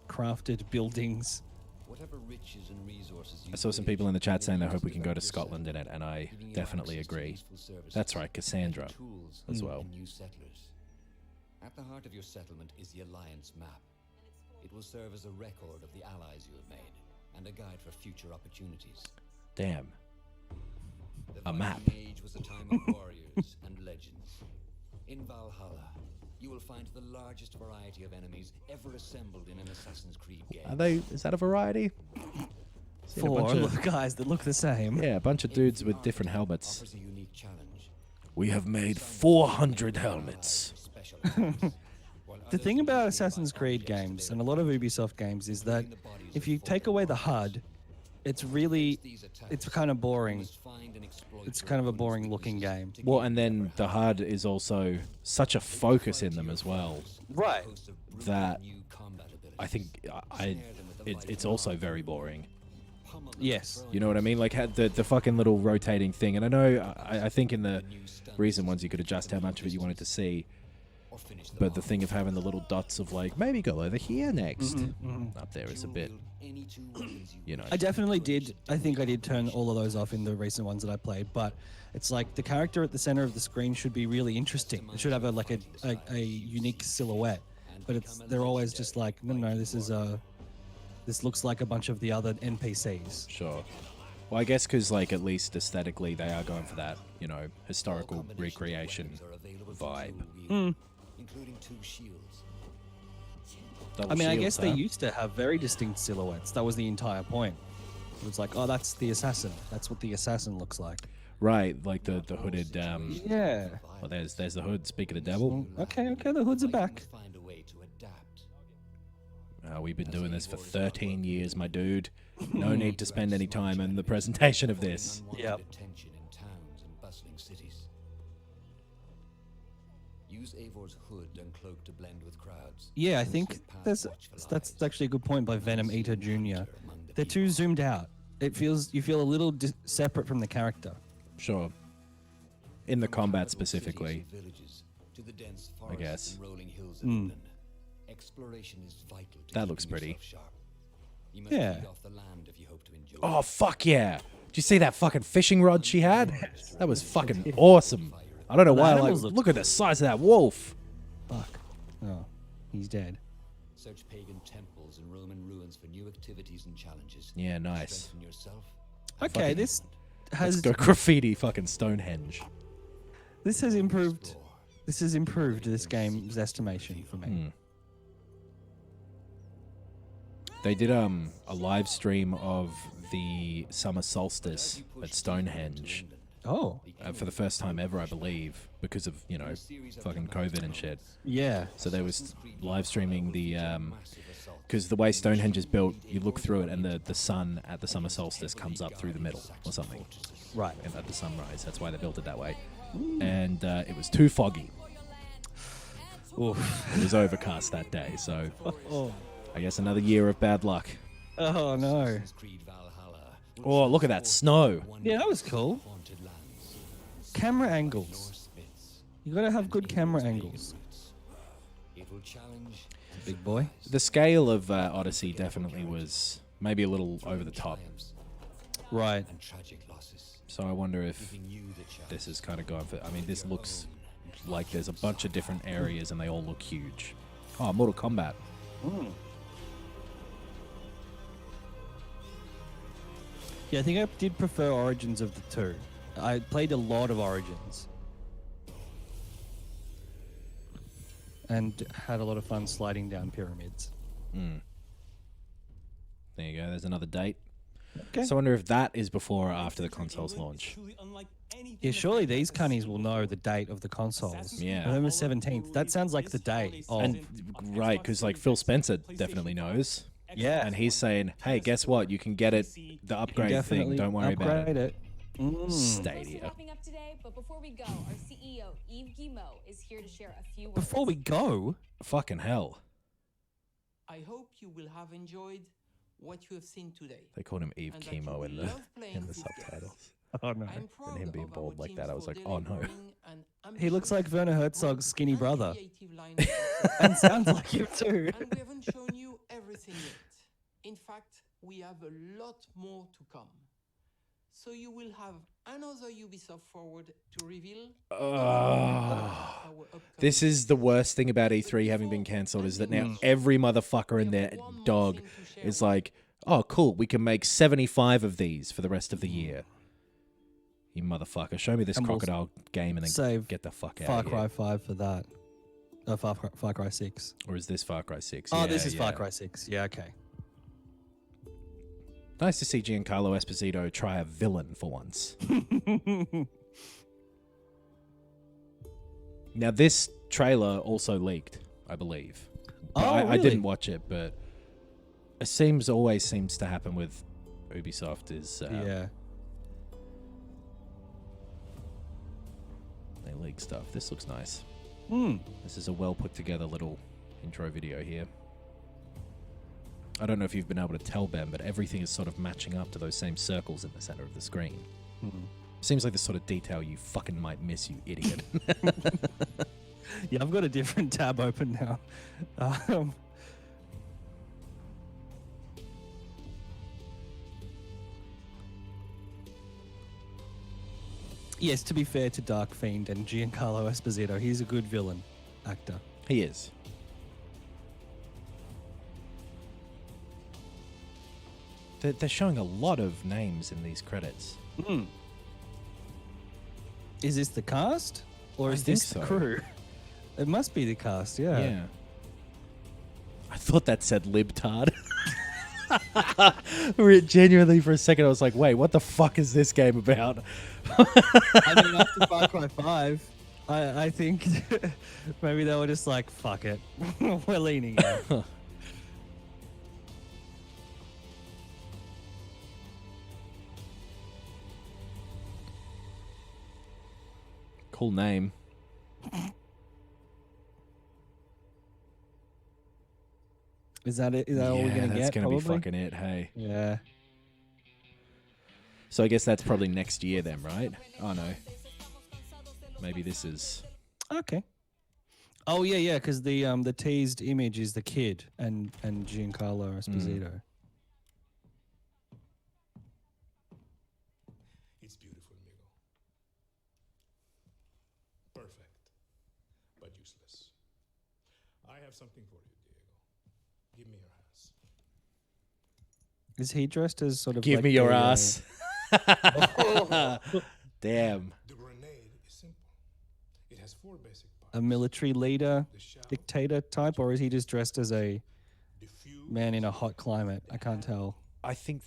crafted buildings. whatever riches and resources you I saw some people in the chat saying they hope we can go to Scotland in it, and I definitely agree. That's right, Cassandra as well. new settlers. At the heart of your settlement is the Alliance map. It will serve as a record of the allies you have made and a guide for future opportunities. Damn. The A map. Viking Age was a time of warriors and legends. In Valhalla, you will find the largest variety of enemies ever assembled in an Assassin's Creed game. Are they? Is that a variety? Seen a bunch of- guys that look the same. Yeah, a bunch of dudes with different helmets. Offers a unique challenge. We have made 400 helmets. The thing about Assassin's Creed games and a lot of Ubisoft games is that if you take away the HUD, it's kind of boring. It's kind of a boring looking game. Well, and then the HUD is also such a focus in them as well. Right. That I think it's also very boring. Yes. You know what I mean? Like had the fucking little rotating thing. And I know, I think in the recent ones you could adjust how much of it you wanted to see. But the thing of having the little dots of like, maybe go over here next. Up there is a bit, you know. I definitely did. I think I did turn all of those off in the recent ones that I played, but it's like the character at the center of the screen should be really interesting. It should have a unique silhouette, but they're always just like, no, this looks like a bunch of the other NPCs. Sure. Well, I guess because like at least aesthetically they are going for that, you know, historical recreation vibe. Including 2 shields. Double I mean, I shields, guess they huh? used to have very distinct silhouettes. That was the entire point. It was like, oh, that's the assassin. That's what the assassin looks like. Right, like the hooded. Yeah. Well, there's the hood. Speak of the devil. Okay, the hoods are back. Find a way to adapt. We've been doing this for 13 years, my dude. No need to spend any time in the presentation of this. Yep. Attention in towns and bustling cities. Use Eivor's hood and cloak to blend with crowds. Yeah, I think that's actually a good point by Venom Eater Jr. They're too zoomed out. You feel a little separate from the character. Sure. In the combat specifically, I guess. Exploration is vital to that looks pretty. You must Yeah. feed off the land if you hope to enjoy Oh, fuck yeah. Did you see that fucking fishing rod she had? That was fucking awesome. I don't know why. Look at the size of that wolf. Fuck. Oh, he's dead. Search pagan temples and Roman ruins for new activities and challenges. Yeah, nice. Strengthen yourself. Okay, this has Let's go graffiti fucking Stonehenge. This has improved. This has improved this game's estimation for me. They did a live stream of the summer solstice at Stonehenge. Oh. For the first time ever, I believe, because of, you know, fucking COVID and shit. Yeah. So they was live streaming the, because the way Stonehenge is built, you look through it and the sun at the summer solstice comes up through the middle or something. Right. And at the sunrise. That's why they built it that way. And it was too foggy. Oof. It was overcast that day, so I guess another year of bad luck. Oh no. Creed Valhalla. Oh, look at that snow. Yeah, that was cool. Camera angles. You gotta have good camera angles. It will challenge. Big boy. The scale of Odyssey definitely was maybe a little over the top. Right. And tragic losses. So I wonder if this is kind of going for... I mean, this looks like there's a bunch of different areas and they all look huge. Oh, Mortal Kombat. Yeah, I think I did prefer Origins of the two. I played a lot of Origins. And had a lot of fun sliding down pyramids. There you go, there's another date. Okay. So I wonder if that is before or after the console's launch. Yeah, surely these cunnies will know the date of the consoles. Yeah. November 17th. That sounds like the date. And right, because like Phil Spencer definitely knows. Yeah. And he's saying, hey, guess what? You can get it, the upgrade thing. Don't worry about it. Stadia. Wrapping up today, but before we go, our CEO Yves Guillemot is here to share a few words. Before we go, fucking hell. I hope you will have enjoyed what you have seen today. They called him Yves Chemo in the subtitles. Oh no. And him being bald like that, I was like, oh no. He looks like Werner Herzog's skinny brother. And sounds like him too. And we haven't shown you everything yet. In fact, we have a lot more to come. So you will have another Ubisoft Forward to reveal. This is the worst thing about E3 having been cancelled, is that now every motherfucker and their dog is like, oh cool, we can make 75 of these for the rest of the year. You motherfucker, show me this crocodile game and then save get the fuck out Far of here. Cry 5 for that. Far Cry 6. Or is this Far Cry 6? Oh, this is Far Cry 6. Yeah, okay. Nice to see Giancarlo Esposito try a villain for once. Now, this trailer also leaked, I believe. But I didn't watch it, but it always seems to happen with Ubisoft is... yeah. They leak stuff. This looks nice. This is a well put together little intro video here. I don't know if you've been able to tell, Ben, but everything is sort of matching up to those same circles in the center of the screen. Seems like the sort of detail you fucking might miss, you idiot. Yeah, I've got a different tab open now. Yes, to be fair to Dark Fiend and Giancarlo Esposito, he's a good villain actor. He is. They're showing a lot of names in these credits. Is this the cast? Or is this the crew? It must be the cast, yeah. Yeah. I thought that said libtard. Genuinely, for a second, I was like, wait, what the fuck is this game about? I mean, after Far Cry 5, I think maybe they were just like, fuck it. We're leaning in. Cool name. Is that it? Is that all we're gonna that's get? gonna be probably? fucking it. Hey. Yeah. So I guess that's probably next year then, right? Oh no. Maybe this is. Okay. Oh yeah, because the teased image is the kid and Giancarlo Esposito. It's beautiful, Migo. Perfect, but useless. I have something for you, Diego. Give me your ass. Is he dressed as sort of? Give like me your the, ass. Damn. The grenade is simple. It has 4 basic parts. a military leader, dictator type, or is he just dressed as a man in a hot climate? I can't tell. I think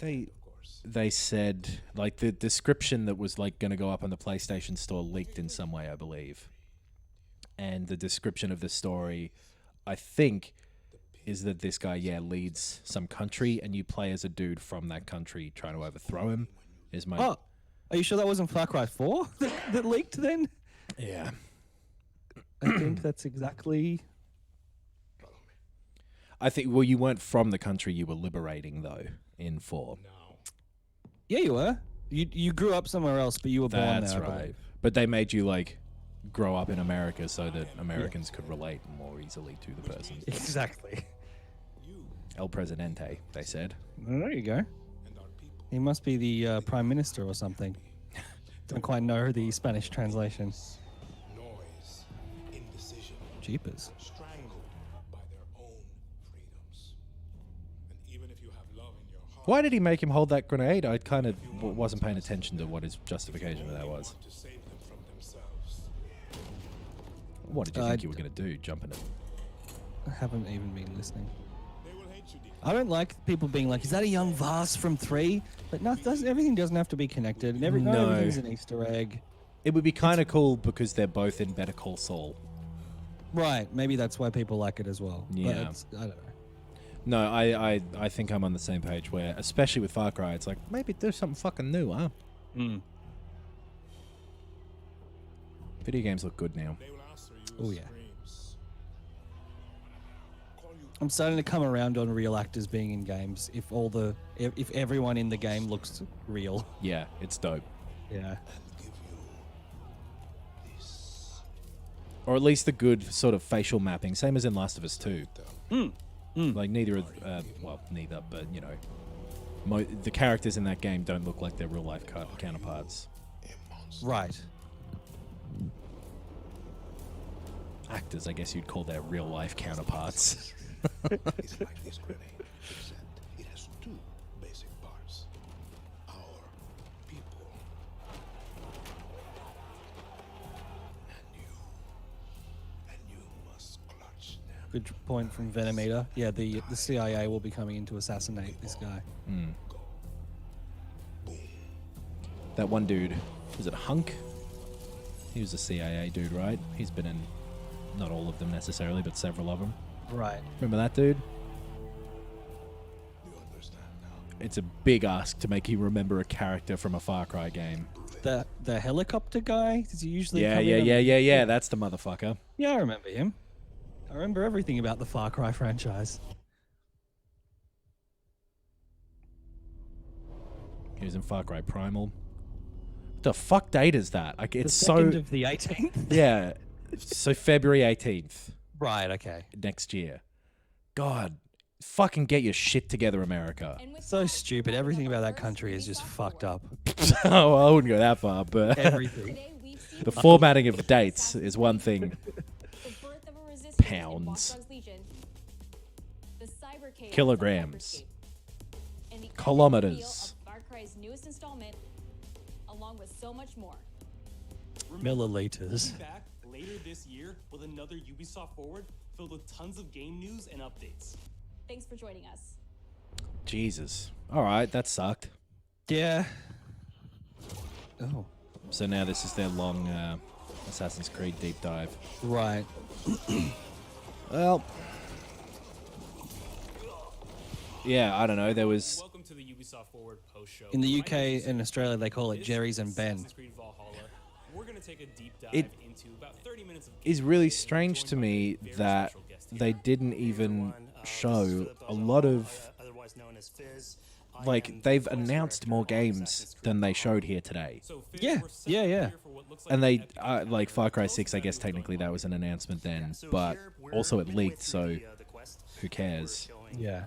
they said, like, the description that was like going to go up on the PlayStation Store leaked in some way, I believe. And the description of the story, I think, is that this guy, leads some country, and you play as a dude from that country trying to overthrow him. Is my Oh, are you sure that wasn't Far Cry 4 that leaked then? Yeah. I think that's exactly... I think, well, you weren't from the country you were liberating, though, in 4. Yeah, you were. You grew up somewhere else, but you were born That's there, I right. believe. But they made you, like, grow up in America so that Americans could relate more easily to the person. Exactly. El Presidente, they said. Well, there you go. He must be the Prime Minister or something. Don't quite know the Spanish translation. Noise, indecision, Jeepers. strangled by their own freedoms. And even if you have love in your heart, Why did he make him hold that grenade? I kind of wasn't paying attention to what his justification for that was. to save them from themselves. What did you think you were going to do? Jump in it? I haven't even been listening. I don't like people being like, "Is that a young Vars from 3?" But no, everything doesn't have to be connected, and not No. everything's an Easter egg. It would be kind of cool because they're both in Better Call Saul. Right? Maybe that's why people like it as well. Yeah. But I don't know. No, I think I'm on the same page where, especially with Far Cry, it's like, maybe do something fucking new, huh? Video games look good now. Oh yeah. I'm starting to come around on real actors being in games. If everyone in the game looks real. Yeah, it's dope. Yeah. Or at least the good sort of facial mapping, same as in Last of Us 2. Like neither, neither, but you know, the characters in that game don't look like their real life counterparts. Right. Actors, I guess you'd call their real life counterparts. It's like this grenade, except it has 2 basic parts. Our people. And you must clutch them. Good point from Venomita. Yeah, the CIA will be coming in to assassinate this guy. That one dude, was it Hunk? He was a CIA dude, right? He's been in, not all of them necessarily, but several of them. Right. Remember that dude? You understand now. It's a big ask to make you remember a character from a Far Cry game. The helicopter guy? Does he usually come in Yeah. That's the motherfucker. Yeah, I remember him. I remember everything about the Far Cry franchise. He was in Far Cry Primal. What the fuck date is that? Like, it's the so 2nd of the 18th? Yeah. So February 18th. Right, okay. Next year. God, fucking get your shit together, America. So stupid. Everything about that country is just fucked up. Oh, well, I wouldn't go that far, but Everything. The formatting of dates is one thing. Pounds. Kilograms. Kilometers. Far Cry's newest installment, along with so much more. Milliliters. Back later this year with another Ubisoft Forward filled with tons of game news and updates. Thanks for joining us. Jesus. All right, that sucked. Yeah. Oh. So now this is their long Assassin's Creed deep dive. Right. Well. Yeah, I don't know. There was... Welcome to the Ubisoft Forward post show. In the UK and Australia, they call it Jerry's and Ben. Creed Valhalla. we're going to take a deep dive It into about 30 minutes of is really strange to me that they didn't even show a lot of, like, they've announced more games than they showed here today. Yeah. And they, like, Far Cry 6, I guess technically that was an announcement then, but also it leaked, so who cares? Yeah.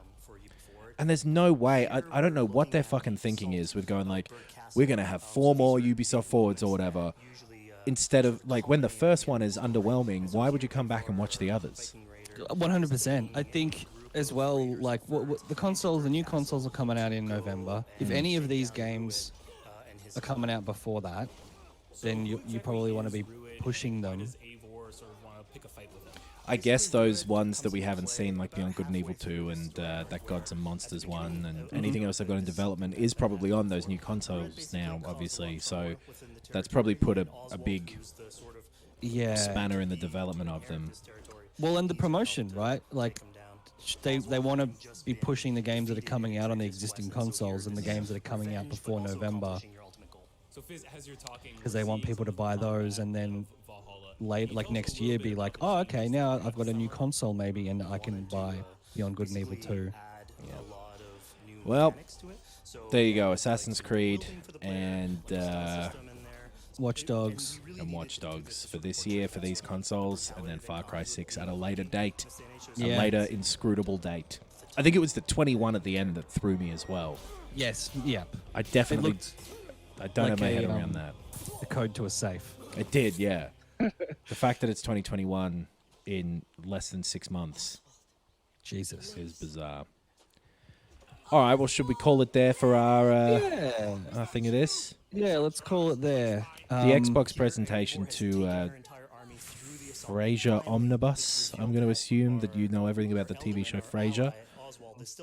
And there's no way, I don't know what their fucking thinking is with going, like, we're going to have 4 more Ubisoft Forwards or whatever, instead of, like, when the first one is underwhelming, why would you come back and watch the others? 100%. I think as well, like, the new consoles are coming out in November. If any of these games are coming out before that, then you probably want to be pushing them. I guess those ones that we haven't seen, like Beyond Good and Evil 2 and that Gods and Monsters one and anything else they've got in development is probably on those new consoles now, obviously. So that's probably put a big spanner in the development of them. Well, and the promotion, right? Like, they want to be pushing the games that are coming out on the existing consoles and the games that are coming out before November, because they want people to buy those and then late, like next year, be like, oh, okay, now I've got a new console maybe, and I can buy Beyond Good and Evil 2. Yeah. Well, there you go, Assassin's Creed and Watchdogs. And Watchdogs for this year for these consoles, and then Far Cry 6 at a later date, a later inscrutable date. I think it was the 21 at the end that threw me as well. Yes, yeah. I definitely, I don't have my head around that. The code to a safe. It did, yeah. The fact that it's 2021 in less than 6 months, Jesus, is bizarre. All right, well, should we call it there for our thing of this? Yeah, let's call it there. The Xbox presentation to Frasier Omnibus, I'm going to assume that you know everything about the TV show Frasier,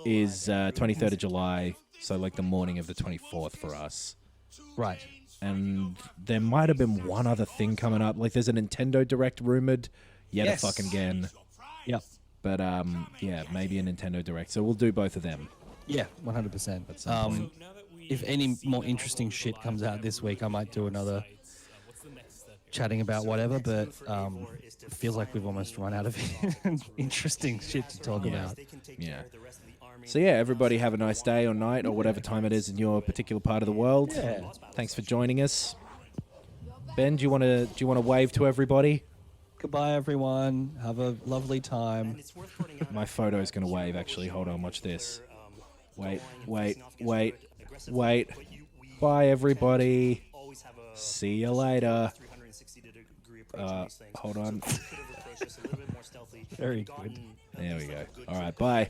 is 23rd of July, so like the morning of the 24th for us. Right. And there might have been one other thing coming up. Like, there's a Nintendo Direct rumored yet fucking again. Yep. But, yeah, maybe a Nintendo Direct. So we'll do both of them. Yeah, 100%. If any more interesting shit comes out this week, I might do another chatting about whatever, but it feels like we've almost run out of interesting shit to talk about. Yeah. So yeah, everybody have a nice day or night or whatever time it is in your particular part of the world. Yeah. Thanks for joining us. Ben, do you want to wave to everybody? Goodbye, everyone. Have a lovely time. My photo is going to wave, actually. Hold on, watch this. Wait. Bye, everybody. See you later. Hold on. Very good. There we go. All right, bye.